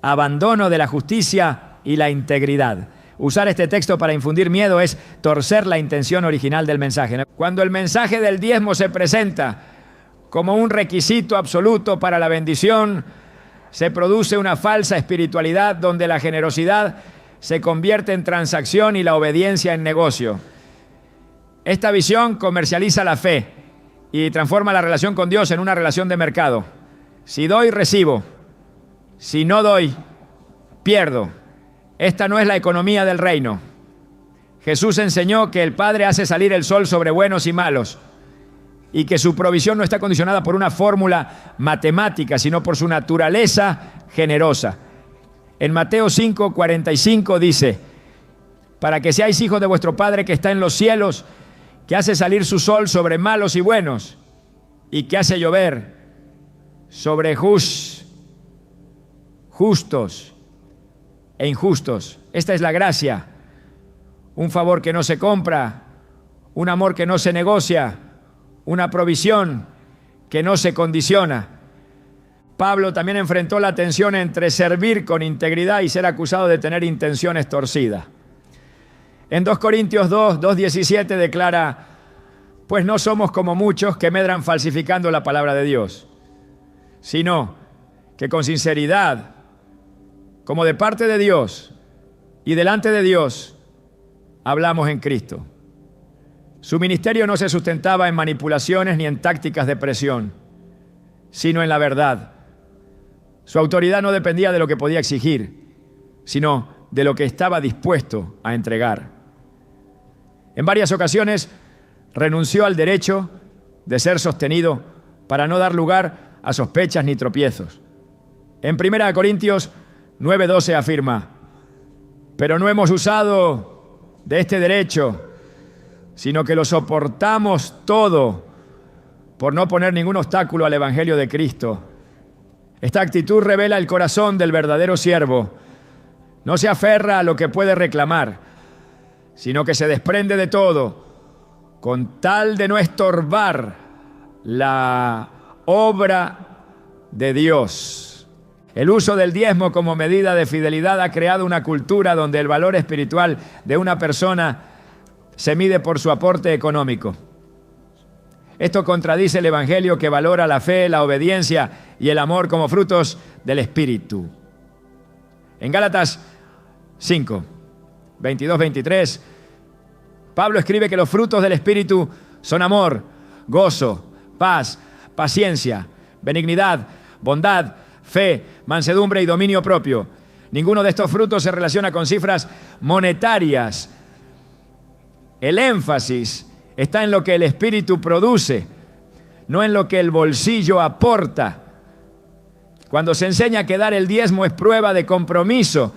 [SPEAKER 1] abandono de la justicia y la integridad. Usar este texto para infundir miedo es torcer la intención original del mensaje. Cuando el mensaje del diezmo se presenta como un requisito absoluto para la bendición, se produce una falsa espiritualidad donde la generosidad se convierte en transacción y la obediencia en negocio. Esta visión comercializa la fe y transforma la relación con Dios en una relación de mercado. Si doy, recibo. Si no doy, pierdo. Esta no es la economía del reino. Jesús enseñó que el Padre hace salir el sol sobre buenos y malos y que su provisión no está condicionada por una fórmula matemática, sino por su naturaleza generosa. En Mateo 5:45 dice: para que seáis hijos de vuestro Padre que está en los cielos, que hace salir su sol sobre malos y buenos, y que hace llover sobre justos e injustos. Esta es la gracia, un favor que no se compra, un amor que no se negocia, una provisión que no se condiciona. Pablo también enfrentó la tensión entre servir con integridad y ser acusado de tener intenciones torcidas. En 2 Corintios 2:17 declara: pues no somos como muchos que medran falsificando la palabra de Dios, sino que con sinceridad, como de parte de Dios y delante de Dios, hablamos en Cristo. Su ministerio no se sustentaba en manipulaciones ni en tácticas de presión, sino en la verdad. Su autoridad no dependía de lo que podía exigir, sino de lo que estaba dispuesto a entregar. En varias ocasiones renunció al derecho de ser sostenido para no dar lugar a sospechas ni tropiezos. En 1 Corintios 9:12 afirma: pero no hemos usado de este derecho, sino que lo soportamos todo por no poner ningún obstáculo al Evangelio de Cristo. Esta actitud revela el corazón del verdadero siervo. No se aferra a lo que puede reclamar, sino que se desprende de todo con tal de no estorbar la obra de Dios. El uso del diezmo como medida de fidelidad ha creado una cultura donde el valor espiritual de una persona se mide por su aporte económico. Esto contradice el Evangelio, que valora la fe, la obediencia y el amor como frutos del Espíritu. En Gálatas 5:22-23, Pablo escribe que los frutos del Espíritu son amor, gozo, paz, paciencia, benignidad, bondad, fe, mansedumbre y dominio propio. Ninguno de estos frutos se relaciona con cifras monetarias. El énfasis está en lo que el Espíritu produce, no en lo que el bolsillo aporta. Cuando se enseña que dar el diezmo es prueba de compromiso,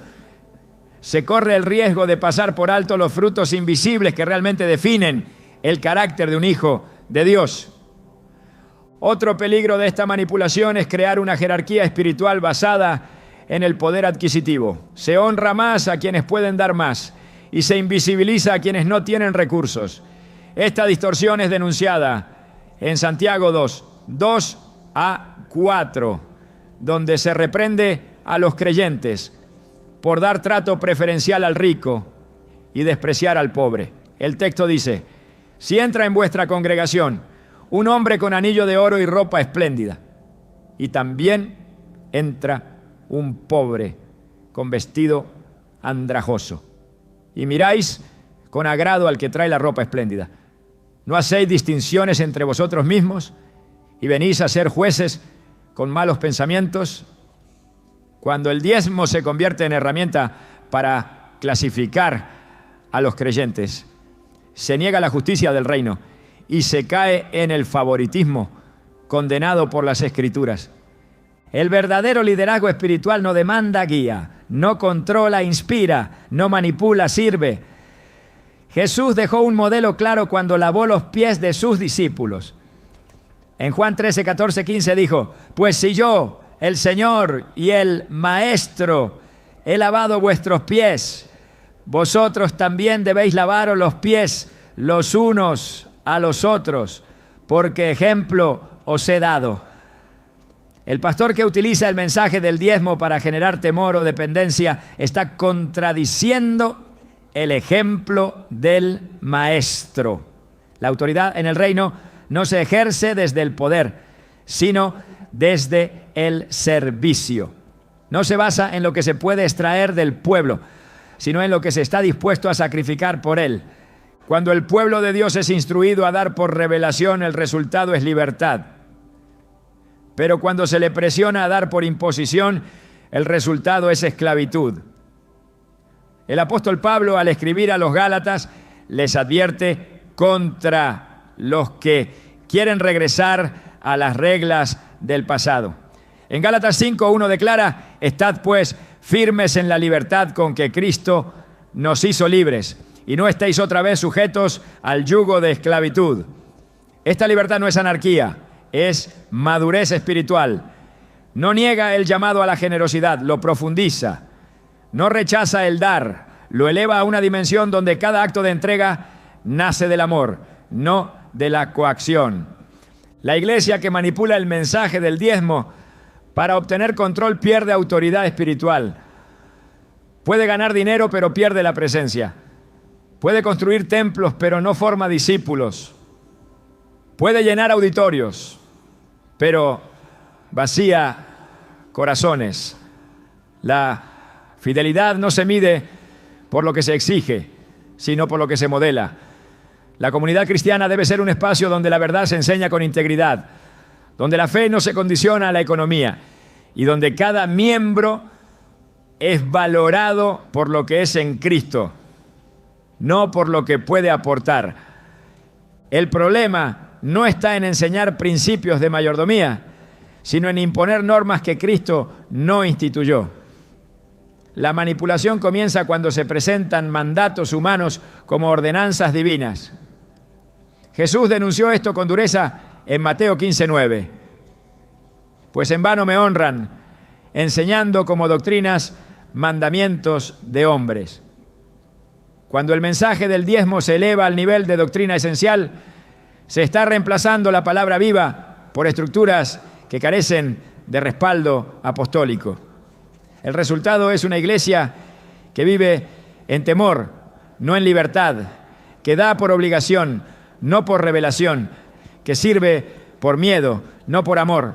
[SPEAKER 1] se corre el riesgo de pasar por alto los frutos invisibles que realmente definen el carácter de un hijo de Dios. Otro peligro de esta manipulación es crear una jerarquía espiritual basada en el poder adquisitivo. Se honra más a quienes pueden dar más y se invisibiliza a quienes no tienen recursos. Esta distorsión es denunciada en Santiago 2:2-4, donde se reprende a los creyentes por dar trato preferencial al rico y despreciar al pobre. El texto dice: si entra en vuestra congregación un hombre con anillo de oro y ropa espléndida, y también entra un pobre con vestido andrajoso, y miráis con agrado al que trae la ropa espléndida, ¿no hacéis distinciones entre vosotros mismos y venís a ser jueces con malos pensamientos? Cuando el diezmo se convierte en herramienta para clasificar a los creyentes, se niega la justicia del reino y se cae en el favoritismo condenado por las Escrituras. El verdadero liderazgo espiritual no demanda guía, no controla, inspira, no manipula, sirve. Jesús dejó un modelo claro cuando lavó los pies de sus discípulos. En Juan 13, 14, 15 dijo: pues si yo, el Señor y el Maestro, he lavado vuestros pies, vosotros también debéis lavaros los pies los unos a los otros, porque ejemplo os he dado. El pastor que utiliza el mensaje del diezmo para generar temor o dependencia está contradiciendo el ejemplo del Maestro. La autoridad en el reino no se ejerce desde el poder, sino desde el servicio. No se basa en lo que se puede extraer del pueblo, sino en lo que se está dispuesto a sacrificar por él. Cuando el pueblo de Dios es instruido a dar por revelación, el resultado es libertad. Pero cuando se le presiona a dar por imposición, el resultado es esclavitud. El apóstol Pablo, al escribir a los Gálatas, les advierte contra los que quieren regresar a las reglas del pasado. En Gálatas 5:1 declara: estad pues firmes en la libertad con que Cristo nos hizo libres, y no estéis otra vez sujetos al yugo de esclavitud. Esta libertad no es anarquía, es madurez espiritual. No niega el llamado a la generosidad, lo profundiza. No rechaza el dar, lo eleva a una dimensión donde cada acto de entrega nace del amor, no de la coacción. La iglesia que manipula el mensaje del diezmo para obtener control pierde autoridad espiritual. Puede ganar dinero, pero pierde la presencia. Puede construir templos, pero no forma discípulos. Puede llenar auditorios, pero vacía corazones. La fidelidad no se mide por lo que se exige, sino por lo que se modela. La comunidad cristiana debe ser un espacio donde la verdad se enseña con integridad, donde la fe no se condiciona a la economía y donde cada miembro es valorado por lo que es en Cristo, no por lo que puede aportar. El problema no está en enseñar principios de mayordomía, sino en imponer normas que Cristo no instituyó. La manipulación comienza cuando se presentan mandatos humanos como ordenanzas divinas. Jesús denunció esto con dureza en Mateo 15:9. Pues en vano me honran, enseñando como doctrinas mandamientos de hombres. Cuando el mensaje del diezmo se eleva al nivel de doctrina esencial, se está reemplazando la palabra viva por estructuras que carecen de respaldo apostólico. El resultado es una iglesia que vive en temor, no en libertad, que da por obligación, no por revelación, que sirve por miedo, no por amor.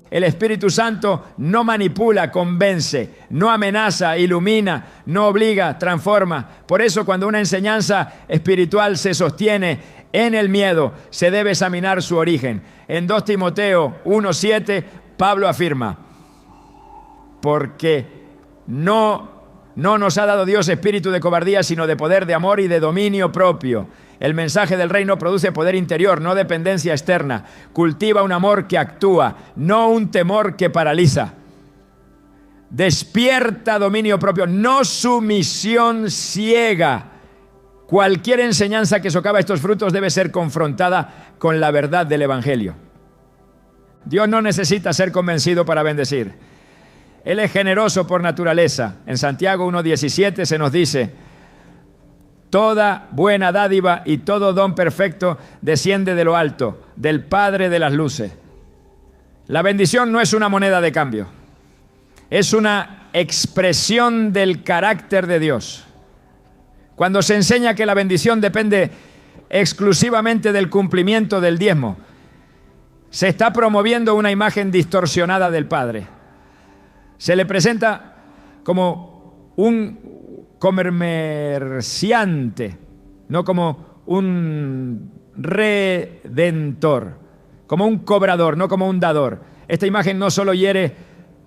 [SPEAKER 1] El Espíritu Santo no manipula, convence, no amenaza, ilumina, no obliga, transforma. Por eso, cuando una enseñanza espiritual se sostiene en el miedo, se debe examinar su origen. En 2 Timoteo 1:7, Pablo afirma: porque no nos ha dado Dios espíritu de cobardía, sino de poder, de amor y de dominio propio. El mensaje del reino produce poder interior, no dependencia externa. Cultiva un amor que actúa, no un temor que paraliza. Despierta dominio propio, no sumisión ciega. Cualquier enseñanza que socava estos frutos debe ser confrontada con la verdad del Evangelio. Dios no necesita ser convencido para bendecir. Él es generoso por naturaleza. En Santiago 1:17 se nos dice: toda buena dádiva y todo don perfecto desciende de lo alto, del Padre de las luces. La bendición no es una moneda de cambio, es una expresión del carácter de Dios. Cuando se enseña que la bendición depende exclusivamente del cumplimiento del diezmo, se está promoviendo una imagen distorsionada del Padre. Se le presenta como un comerciante, no como un redentor, como un cobrador, no como un dador. Esta imagen no solo hiere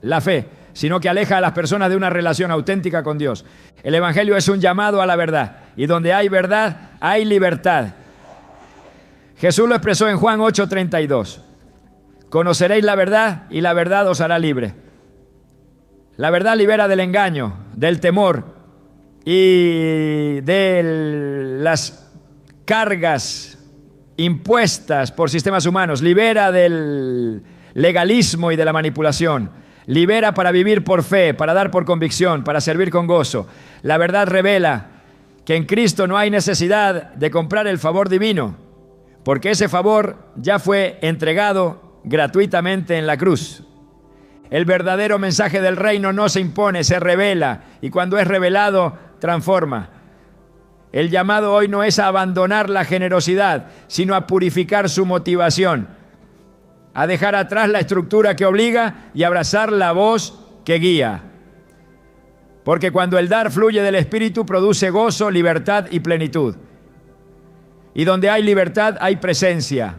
[SPEAKER 1] la fe, sino que aleja a las personas de una relación auténtica con Dios. El Evangelio es un llamado a la verdad, y donde hay verdad, hay libertad. Jesús lo expresó en Juan 8:32. Conoceréis la verdad y la verdad os hará libre. La verdad libera del engaño, del temor y de las cargas impuestas por sistemas humanos. Libera del legalismo y de la manipulación. Libera para vivir por fe, para dar por convicción, para servir con gozo. La verdad revela que en Cristo no hay necesidad de comprar el favor divino, porque ese favor ya fue entregado gratuitamente en la cruz. El verdadero mensaje del reino no se impone, se revela, y cuando es revelado, transforma. El llamado hoy no es a abandonar la generosidad, sino a purificar su motivación, a dejar atrás la estructura que obliga y abrazar la voz que guía. Porque cuando el dar fluye del Espíritu, produce gozo, libertad y plenitud. Y donde hay libertad, hay presencia.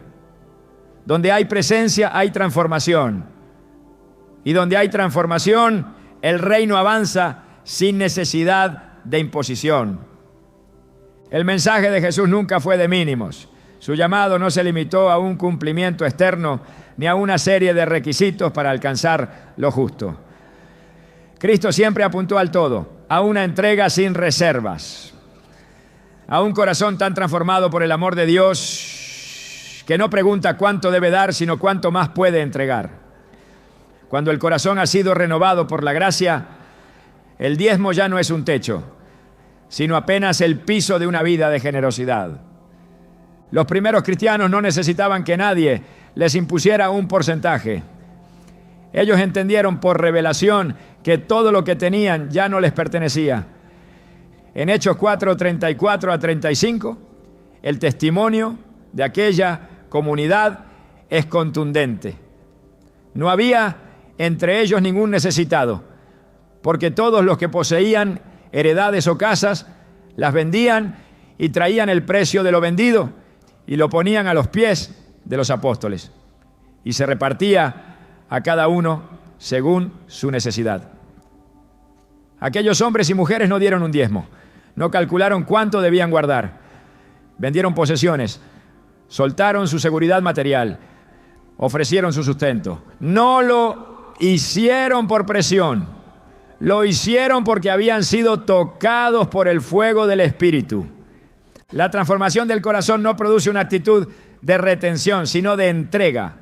[SPEAKER 1] Donde hay presencia, hay transformación. Y donde hay transformación, el reino avanza sin necesidad de imposición. El mensaje de Jesús nunca fue de mínimos. Su llamado no se limitó a un cumplimiento externo ni a una serie de requisitos para alcanzar lo justo. Cristo siempre apuntó al todo, a una entrega sin reservas, a un corazón tan transformado por el amor de Dios que no pregunta cuánto debe dar, sino cuánto más puede entregar. Cuando el corazón ha sido renovado por la gracia, el diezmo ya no es un techo, sino apenas el piso de una vida de generosidad. Los primeros cristianos no necesitaban que nadie les impusiera un porcentaje. Ellos entendieron por revelación que todo lo que tenían ya no les pertenecía. En Hechos 4:34 a 35, el testimonio de aquella comunidad es contundente. No había entre ellos ningún necesitado, porque todos los que poseían heredades o casas las vendían y traían el precio de lo vendido y lo ponían a los pies de los apóstoles, y se repartía a cada uno según su necesidad. Aquellos hombres y mujeres no dieron un diezmo, no calcularon cuánto debían guardar, vendieron posesiones, soltaron su seguridad material, ofrecieron su sustento. No lo hicieron por presión, lo hicieron porque habían sido tocados por el fuego del Espíritu. La transformación del corazón no produce una actitud de retención, sino de entrega.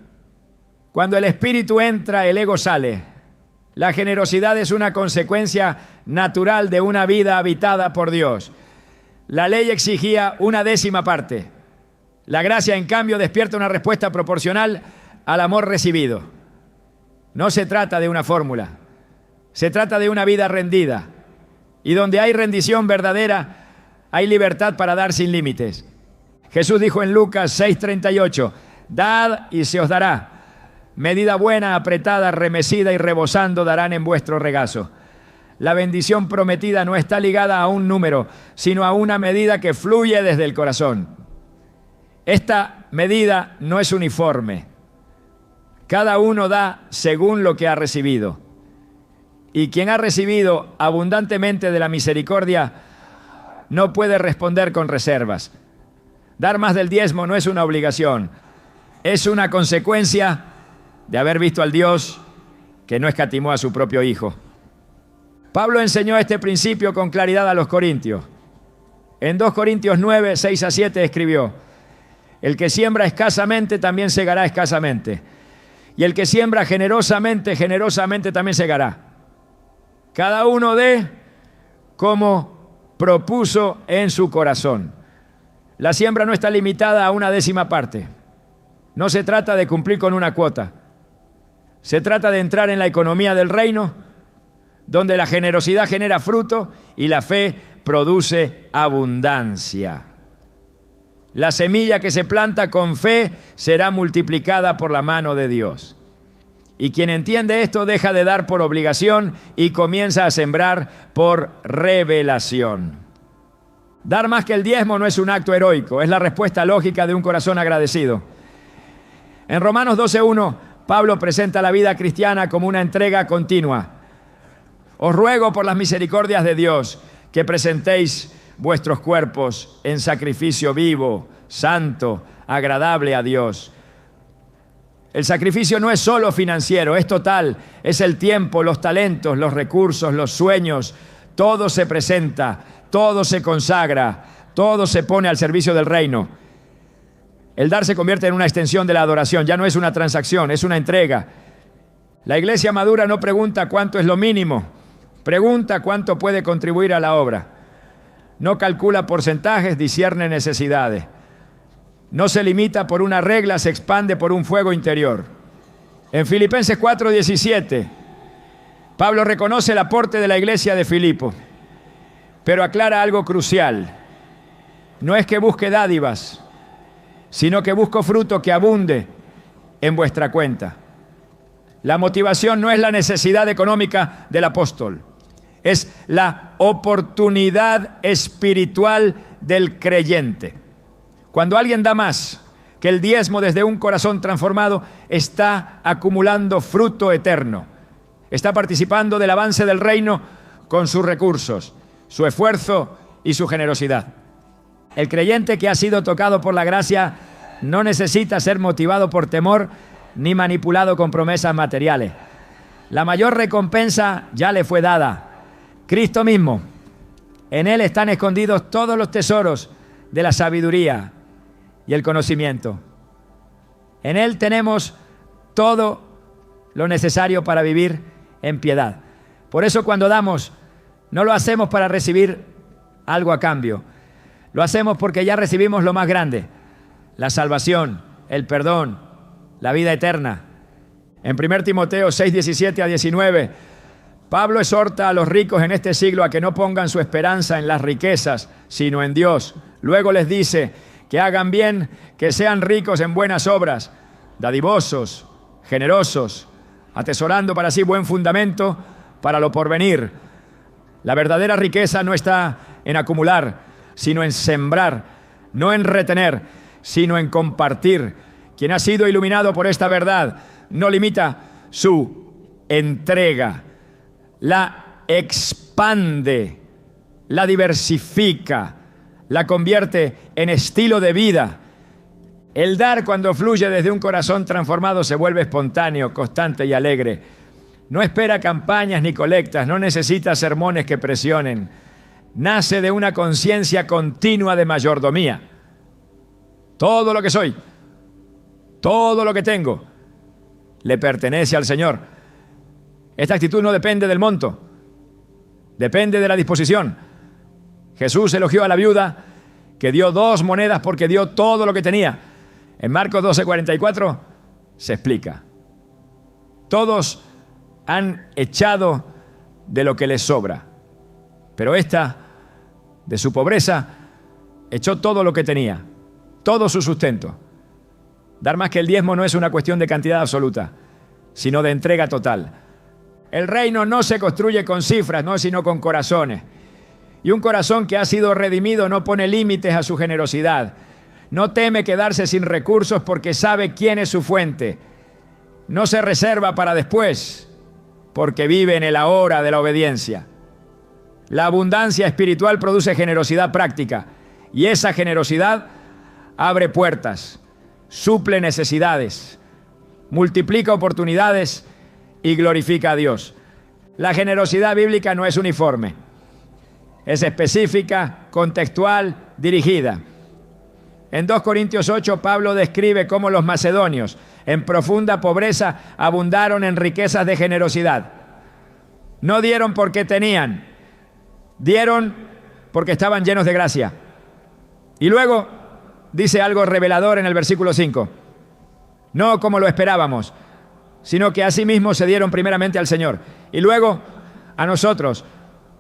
[SPEAKER 1] Cuando el Espíritu entra, el ego sale. La generosidad es una consecuencia natural de una vida habitada por Dios. La ley exigía una décima parte. La gracia, en cambio, despierta una respuesta proporcional al amor recibido. No se trata de una fórmula, se trata de una vida rendida. Y donde hay rendición verdadera, hay libertad para dar sin límites. Jesús dijo en Lucas 6:38, dad y se os dará. Medida buena, apretada, remecida y rebosando darán en vuestro regazo. La bendición prometida no está ligada a un número, sino a una medida que fluye desde el corazón. Esta medida no es uniforme. Cada uno da según lo que ha recibido. Y quien ha recibido abundantemente de la misericordia no puede responder con reservas. Dar más del diezmo no es una obligación, es una consecuencia de haber visto al Dios que no escatimó a su propio Hijo. Pablo enseñó este principio con claridad a los corintios. En 2 Corintios 9, 6 a 7 escribió: el que siembra escasamente también segará escasamente, y el que siembra generosamente, generosamente también segará. Cada uno dé como propuso en su corazón. La siembra no está limitada a una décima parte. No se trata de cumplir con una cuota. Se trata de entrar en la economía del reino, donde la generosidad genera fruto y la fe produce abundancia. La semilla que se planta con fe será multiplicada por la mano de Dios. Y quien entiende esto deja de dar por obligación y comienza a sembrar por revelación. Dar más que el diezmo no es un acto heroico, es la respuesta lógica de un corazón agradecido. En Romanos 12:1, Pablo presenta la vida cristiana como una entrega continua. Os ruego por las misericordias de Dios que presentéis vuestros cuerpos en sacrificio vivo, santo, agradable a Dios. El sacrificio no es solo financiero, es total, es el tiempo, los talentos, los recursos, los sueños, todo se presenta, todo se consagra, todo se pone al servicio del reino. El dar se convierte en una extensión de la adoración, ya no es una transacción, es una entrega. La iglesia madura no pregunta cuánto es lo mínimo, pregunta cuánto puede contribuir a la obra. No calcula porcentajes, discierne necesidades. No se limita por una regla, se expande por un fuego interior. En Filipenses 4:17, Pablo reconoce el aporte de la iglesia de Filipo, pero aclara algo crucial. No es que busque dádivas, sino que busco fruto que abunde en vuestra cuenta. La motivación no es la necesidad económica del apóstol, es la oportunidad espiritual del creyente. Cuando alguien da más que el diezmo desde un corazón transformado, está acumulando fruto eterno. Está participando del avance del reino con sus recursos, su esfuerzo y su generosidad. El creyente que ha sido tocado por la gracia no necesita ser motivado por temor ni manipulado con promesas materiales. La mayor recompensa ya le fue dada. Cristo mismo. En Él están escondidos todos los tesoros de la sabiduría y el conocimiento. En Él tenemos todo lo necesario para vivir en piedad. Por eso cuando damos, no lo hacemos para recibir algo a cambio. Lo hacemos porque ya recibimos lo más grande, la salvación, el perdón, la vida eterna. En 1 Timoteo 6:17-19, Pablo exhorta a los ricos en este siglo a que no pongan su esperanza en las riquezas, sino en Dios. Luego les dice que hagan bien, que sean ricos en buenas obras, dadivosos, generosos, atesorando para sí buen fundamento para lo porvenir. La verdadera riqueza no está en acumular, sino en sembrar, no en retener, sino en compartir. Quien ha sido iluminado por esta verdad no limita su entrega, la expande, la diversifica, la convierte en estilo de vida. El dar, cuando fluye desde un corazón transformado, se vuelve espontáneo, constante y alegre. No espera campañas ni colectas, no necesita sermones que presionen. Nace de una conciencia continua de mayordomía. Todo lo que soy, todo lo que tengo, le pertenece al Señor. Esta actitud no depende del monto, depende de la disposición. Jesús elogió a la viuda que dio 2 monedas porque dio todo lo que tenía. En Marcos 12:44 se explica. Todos han echado de lo que les sobra, pero esta, de su pobreza, echó todo lo que tenía, todo su sustento. Dar más que el diezmo no es una cuestión de cantidad absoluta, sino de entrega total. El reino no se construye con cifras, no, sino con corazones. Y un corazón que ha sido redimido no pone límites a su generosidad. No teme quedarse sin recursos porque sabe quién es su fuente. No se reserva para después porque vive en el ahora de la obediencia. La abundancia espiritual produce generosidad práctica y esa generosidad abre puertas, suple necesidades, multiplica oportunidades y glorifica a Dios. La generosidad bíblica no es uniforme. Es específica, contextual, dirigida. En 2 Corintios 8, Pablo describe cómo los macedonios, en profunda pobreza, abundaron en riquezas de generosidad. No dieron porque tenían, dieron porque estaban llenos de gracia. Y luego dice algo revelador en el versículo 5. No como lo esperábamos, sino que asimismo se dieron primeramente al Señor y luego a nosotros,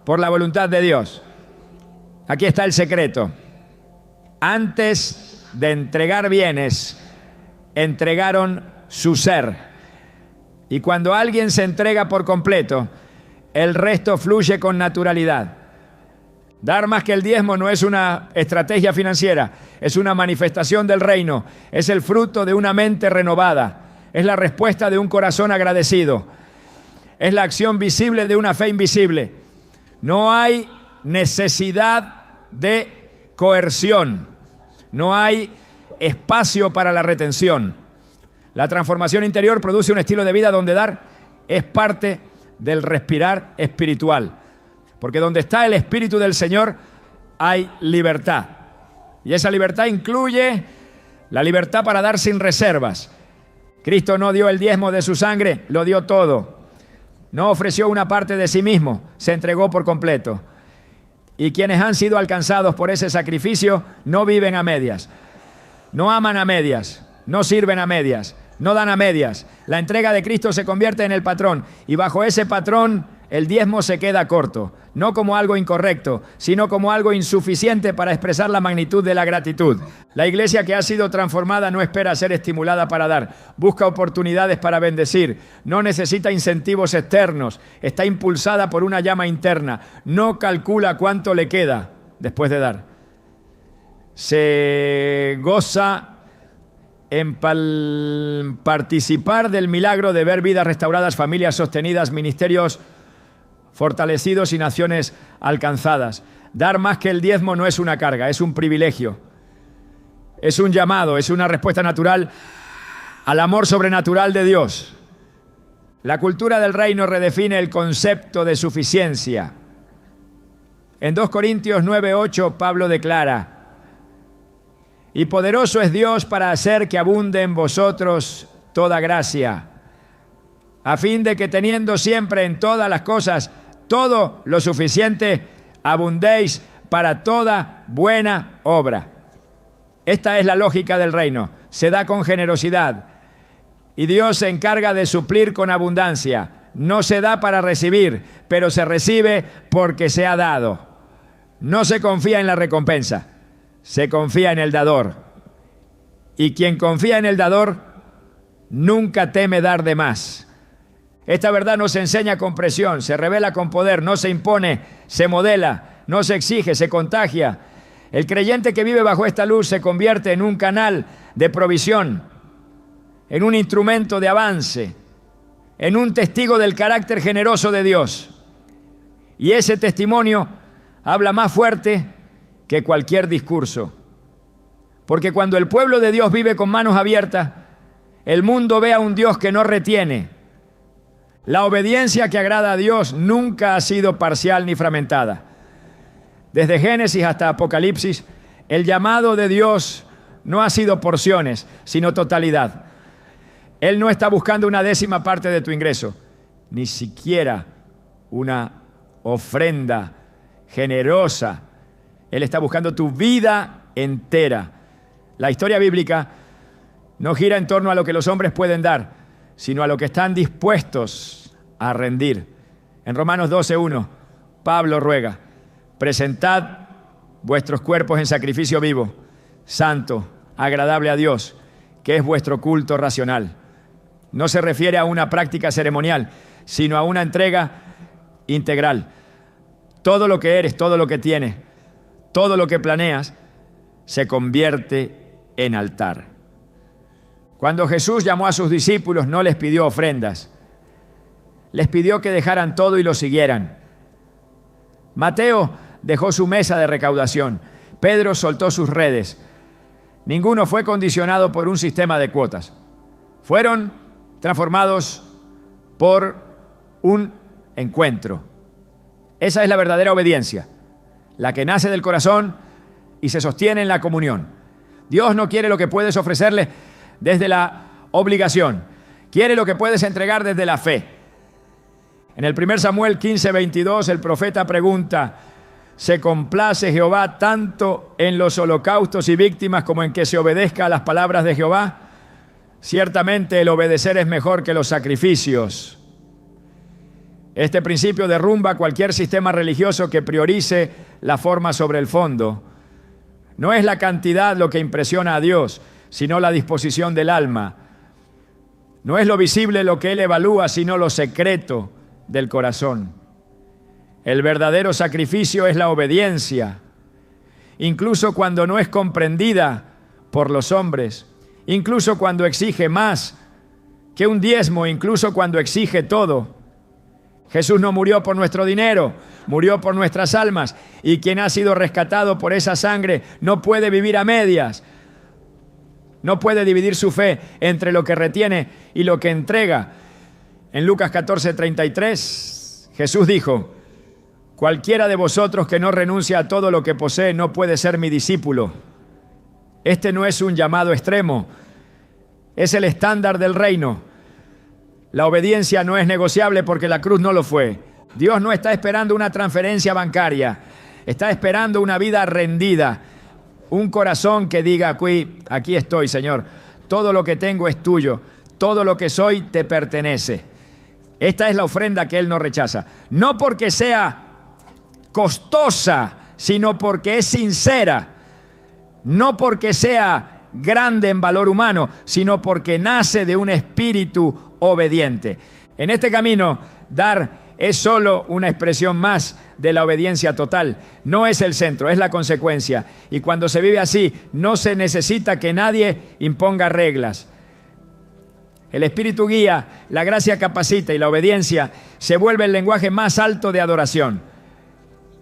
[SPEAKER 1] por la voluntad de Dios. Aquí está el secreto. Antes de entregar bienes, entregaron su ser. Y cuando alguien se entrega por completo, el resto fluye con naturalidad. Dar más que el diezmo no es una estrategia financiera, es una manifestación del reino, es el fruto de una mente renovada, es la respuesta de un corazón agradecido, es la acción visible de una fe invisible. No hay necesidad de coerción, no hay espacio para la retención. La transformación interior produce un estilo de vida donde dar es parte del respirar espiritual. Porque donde está el Espíritu del Señor hay libertad. Y esa libertad incluye la libertad para dar sin reservas. Cristo no dio el diezmo de su sangre, lo dio todo. No ofreció una parte de sí mismo, se entregó por completo. Y quienes han sido alcanzados por ese sacrificio no viven a medias. No aman a medias, no sirven a medias, no dan a medias. La entrega de Cristo se convierte en el patrón y bajo ese patrón el diezmo se queda corto, no como algo incorrecto, sino como algo insuficiente para expresar la magnitud de la gratitud. La iglesia que ha sido transformada no espera ser estimulada para dar, busca oportunidades para bendecir, no necesita incentivos externos, está impulsada por una llama interna, no calcula cuánto le queda después de dar. Se goza en participar del milagro de ver vidas restauradas, familias sostenidas, ministerios fortalecidos y naciones alcanzadas. Dar más que el diezmo no es una carga, es un privilegio. Es un llamado, es una respuesta natural al amor sobrenatural de Dios. La cultura del reino redefine el concepto de suficiencia. En 2 Corintios 9:8 Pablo declara: y poderoso es Dios para hacer que abunde en vosotros toda gracia, a fin de que teniendo siempre en todas las cosas todo lo suficiente, abundéis para toda buena obra. Esta es la lógica del reino. Se da con generosidad y Dios se encarga de suplir con abundancia. No se da para recibir, pero se recibe porque se ha dado. No se confía en la recompensa, se confía en el dador. Y quien confía en el dador nunca teme dar de más. Esta verdad no se enseña con presión, se revela con poder, no se impone, se modela, no se exige, se contagia. El creyente que vive bajo esta luz se convierte en un canal de provisión, en un instrumento de avance, en un testigo del carácter generoso de Dios. Y ese testimonio habla más fuerte que cualquier discurso. Porque cuando el pueblo de Dios vive con manos abiertas, el mundo ve a un Dios que no retiene. La obediencia que agrada a Dios nunca ha sido parcial ni fragmentada. Desde Génesis hasta Apocalipsis, el llamado de Dios no ha sido porciones, sino totalidad. Él no está buscando una décima parte de tu ingreso, ni siquiera una ofrenda generosa. Él está buscando tu vida entera. La historia bíblica no gira en torno a lo que los hombres pueden dar, sino a lo que están dispuestos a rendir. En Romanos 12:1, Pablo ruega: presentad vuestros cuerpos en sacrificio vivo, santo, agradable a Dios, que es vuestro culto racional. No se refiere a una práctica ceremonial, sino a una entrega integral. Todo lo que eres, todo lo que tienes, todo lo que planeas, se convierte en altar. Cuando Jesús llamó a sus discípulos, no les pidió ofrendas. Les pidió que dejaran todo y lo siguieran. Mateo dejó su mesa de recaudación. Pedro soltó sus redes. Ninguno fue condicionado por un sistema de cuotas. Fueron transformados por un encuentro. Esa es la verdadera obediencia, la que nace del corazón y se sostiene en la comunión. Dios no quiere lo que puedes ofrecerle desde la obligación, quiere lo que puedes entregar desde la fe. En el 1 Samuel 15:22 el profeta pregunta: ¿se complace Jehová tanto en los holocaustos y víctimas como en que se obedezca a las palabras de Jehová? Ciertamente el obedecer es mejor que los sacrificios, Este principio derrumba cualquier sistema religioso que priorice la forma sobre el fondo. No es la cantidad lo que impresiona a Dios, sino la disposición del alma. No es lo visible lo que Él evalúa, sino lo secreto del corazón. El verdadero sacrificio es la obediencia, incluso cuando no es comprendida por los hombres, incluso cuando exige más que un diezmo, incluso cuando exige todo. Jesús no murió por nuestro dinero, murió por nuestras almas, y quien ha sido rescatado por esa sangre no puede vivir a medias, no puede dividir su fe entre lo que retiene y lo que entrega. En Lucas 14:33, Jesús dijo: cualquiera de vosotros que no renuncia a todo lo que posee no puede ser mi discípulo. Este no es un llamado extremo, es el estándar del reino. La obediencia no es negociable porque la cruz no lo fue. Dios no está esperando una transferencia bancaria, está esperando una vida rendida, un corazón que diga: aquí estoy, Señor, todo lo que tengo es tuyo, todo lo que soy te pertenece. Esta es la ofrenda que Él no rechaza, no porque sea costosa, sino porque es sincera, no porque sea grande en valor humano, sino porque nace de un espíritu obediente. En este camino, dar es solo una expresión más de la obediencia total. No es el centro, es la consecuencia. Y cuando se vive así, no se necesita que nadie imponga reglas. El Espíritu guía, la gracia capacita y la obediencia se vuelve el lenguaje más alto de adoración.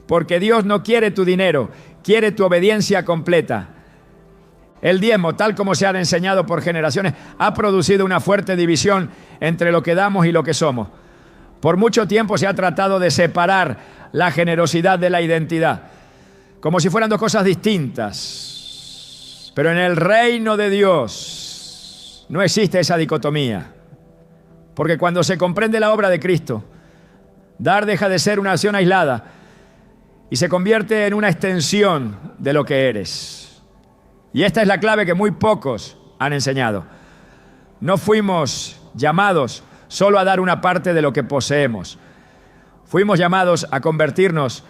[SPEAKER 1] Porque Dios no quiere tu dinero, quiere tu obediencia completa. El diezmo, tal como se ha enseñado por generaciones, ha producido una fuerte división entre lo que damos y lo que somos. Por mucho tiempo se ha tratado de separar la generosidad de la identidad, como si fueran dos cosas distintas. Pero en el reino de Dios no existe esa dicotomía, porque cuando se comprende la obra de Cristo, dar deja de ser una acción aislada y se convierte en una extensión de lo que eres. Y esta es la clave que muy pocos han enseñado. No fuimos llamados solo a dar una parte de lo que poseemos. Fuimos llamados a convertirnos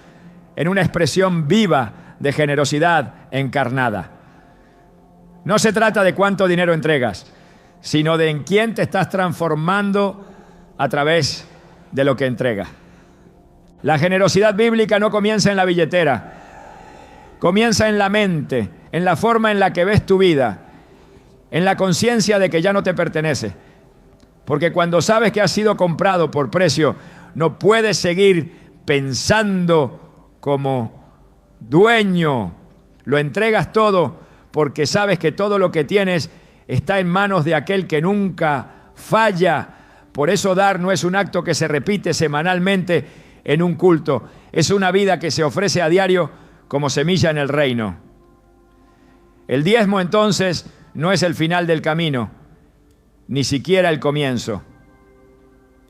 [SPEAKER 1] en una expresión viva de generosidad encarnada. No se trata de cuánto dinero entregas, sino de en quién te estás transformando a través de lo que entregas. La generosidad bíblica no comienza en la billetera, comienza en la mente, en la forma en la que ves tu vida, en la conciencia de que ya no te pertenece. Porque cuando sabes que has sido comprado por precio, no puedes seguir pensando como dueño. Lo entregas todo porque sabes que todo lo que tienes está en manos de aquel que nunca falla. Por eso dar no es un acto que se repite semanalmente en un culto. Es una vida que se ofrece a diario como semilla en el reino. El diezmo, entonces, no es el final del camino, ni siquiera el comienzo.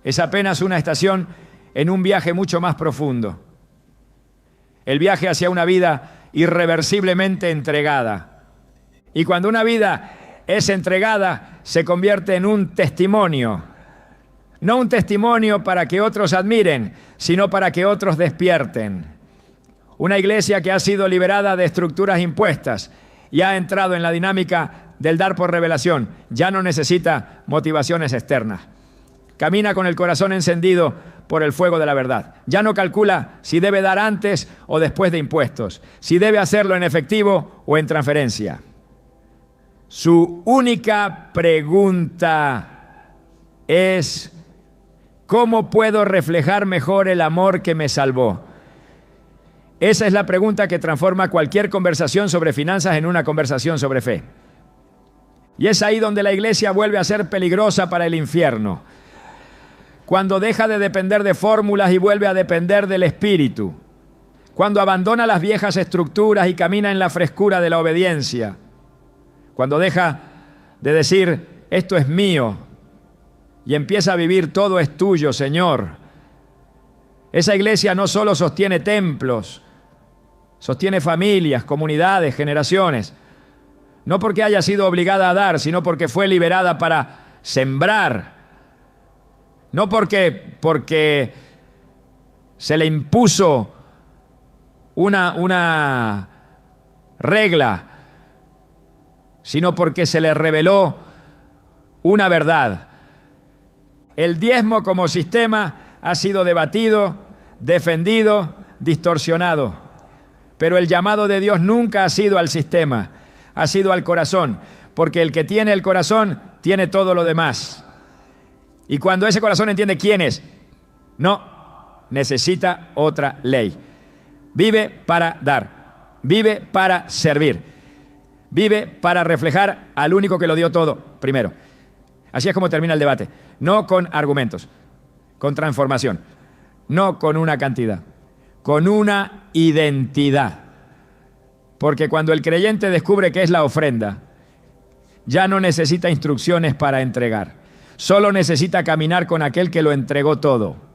[SPEAKER 1] Es apenas una estación en un viaje mucho más profundo. El viaje hacia una vida irreversiblemente entregada. Y cuando una vida es entregada, se convierte en un testimonio. No un testimonio para que otros admiren, sino para que otros despierten. Una iglesia que ha sido liberada de estructuras impuestas y ha entrado en la dinámica del dar por revelación, ya no necesita motivaciones externas. Camina con el corazón encendido por el fuego de la verdad. Ya no calcula si debe dar antes o después de impuestos, si debe hacerlo en efectivo o en transferencia. Su única pregunta es: ¿cómo puedo reflejar mejor el amor que me salvó? Esa es la pregunta que transforma cualquier conversación sobre finanzas en una conversación sobre fe. Y es ahí donde la iglesia vuelve a ser peligrosa para el infierno. Cuando deja de depender de fórmulas y vuelve a depender del Espíritu. Cuando abandona las viejas estructuras y camina en la frescura de la obediencia. Cuando deja de decir: esto es mío, y empieza a vivir: todo es tuyo, Señor. Esa iglesia no solo sostiene templos, sostiene familias, comunidades, generaciones. No porque haya sido obligada a dar, sino porque fue liberada para sembrar. No porque se le impuso una regla, sino porque se le reveló una verdad. El diezmo como sistema ha sido debatido, defendido, distorsionado, pero el llamado de Dios nunca ha sido al sistema, ha sido al corazón, porque el que tiene el corazón tiene todo lo demás. Y cuando ese corazón entiende quién es, no necesita otra ley. Vive para dar, vive para servir, vive para reflejar al único que lo dio todo primero. Así es como termina el debate, no con argumentos, con transformación, no con una cantidad, con una identidad. Porque cuando el creyente descubre qué es la ofrenda, ya no necesita instrucciones para entregar, solo necesita caminar con aquel que lo entregó todo.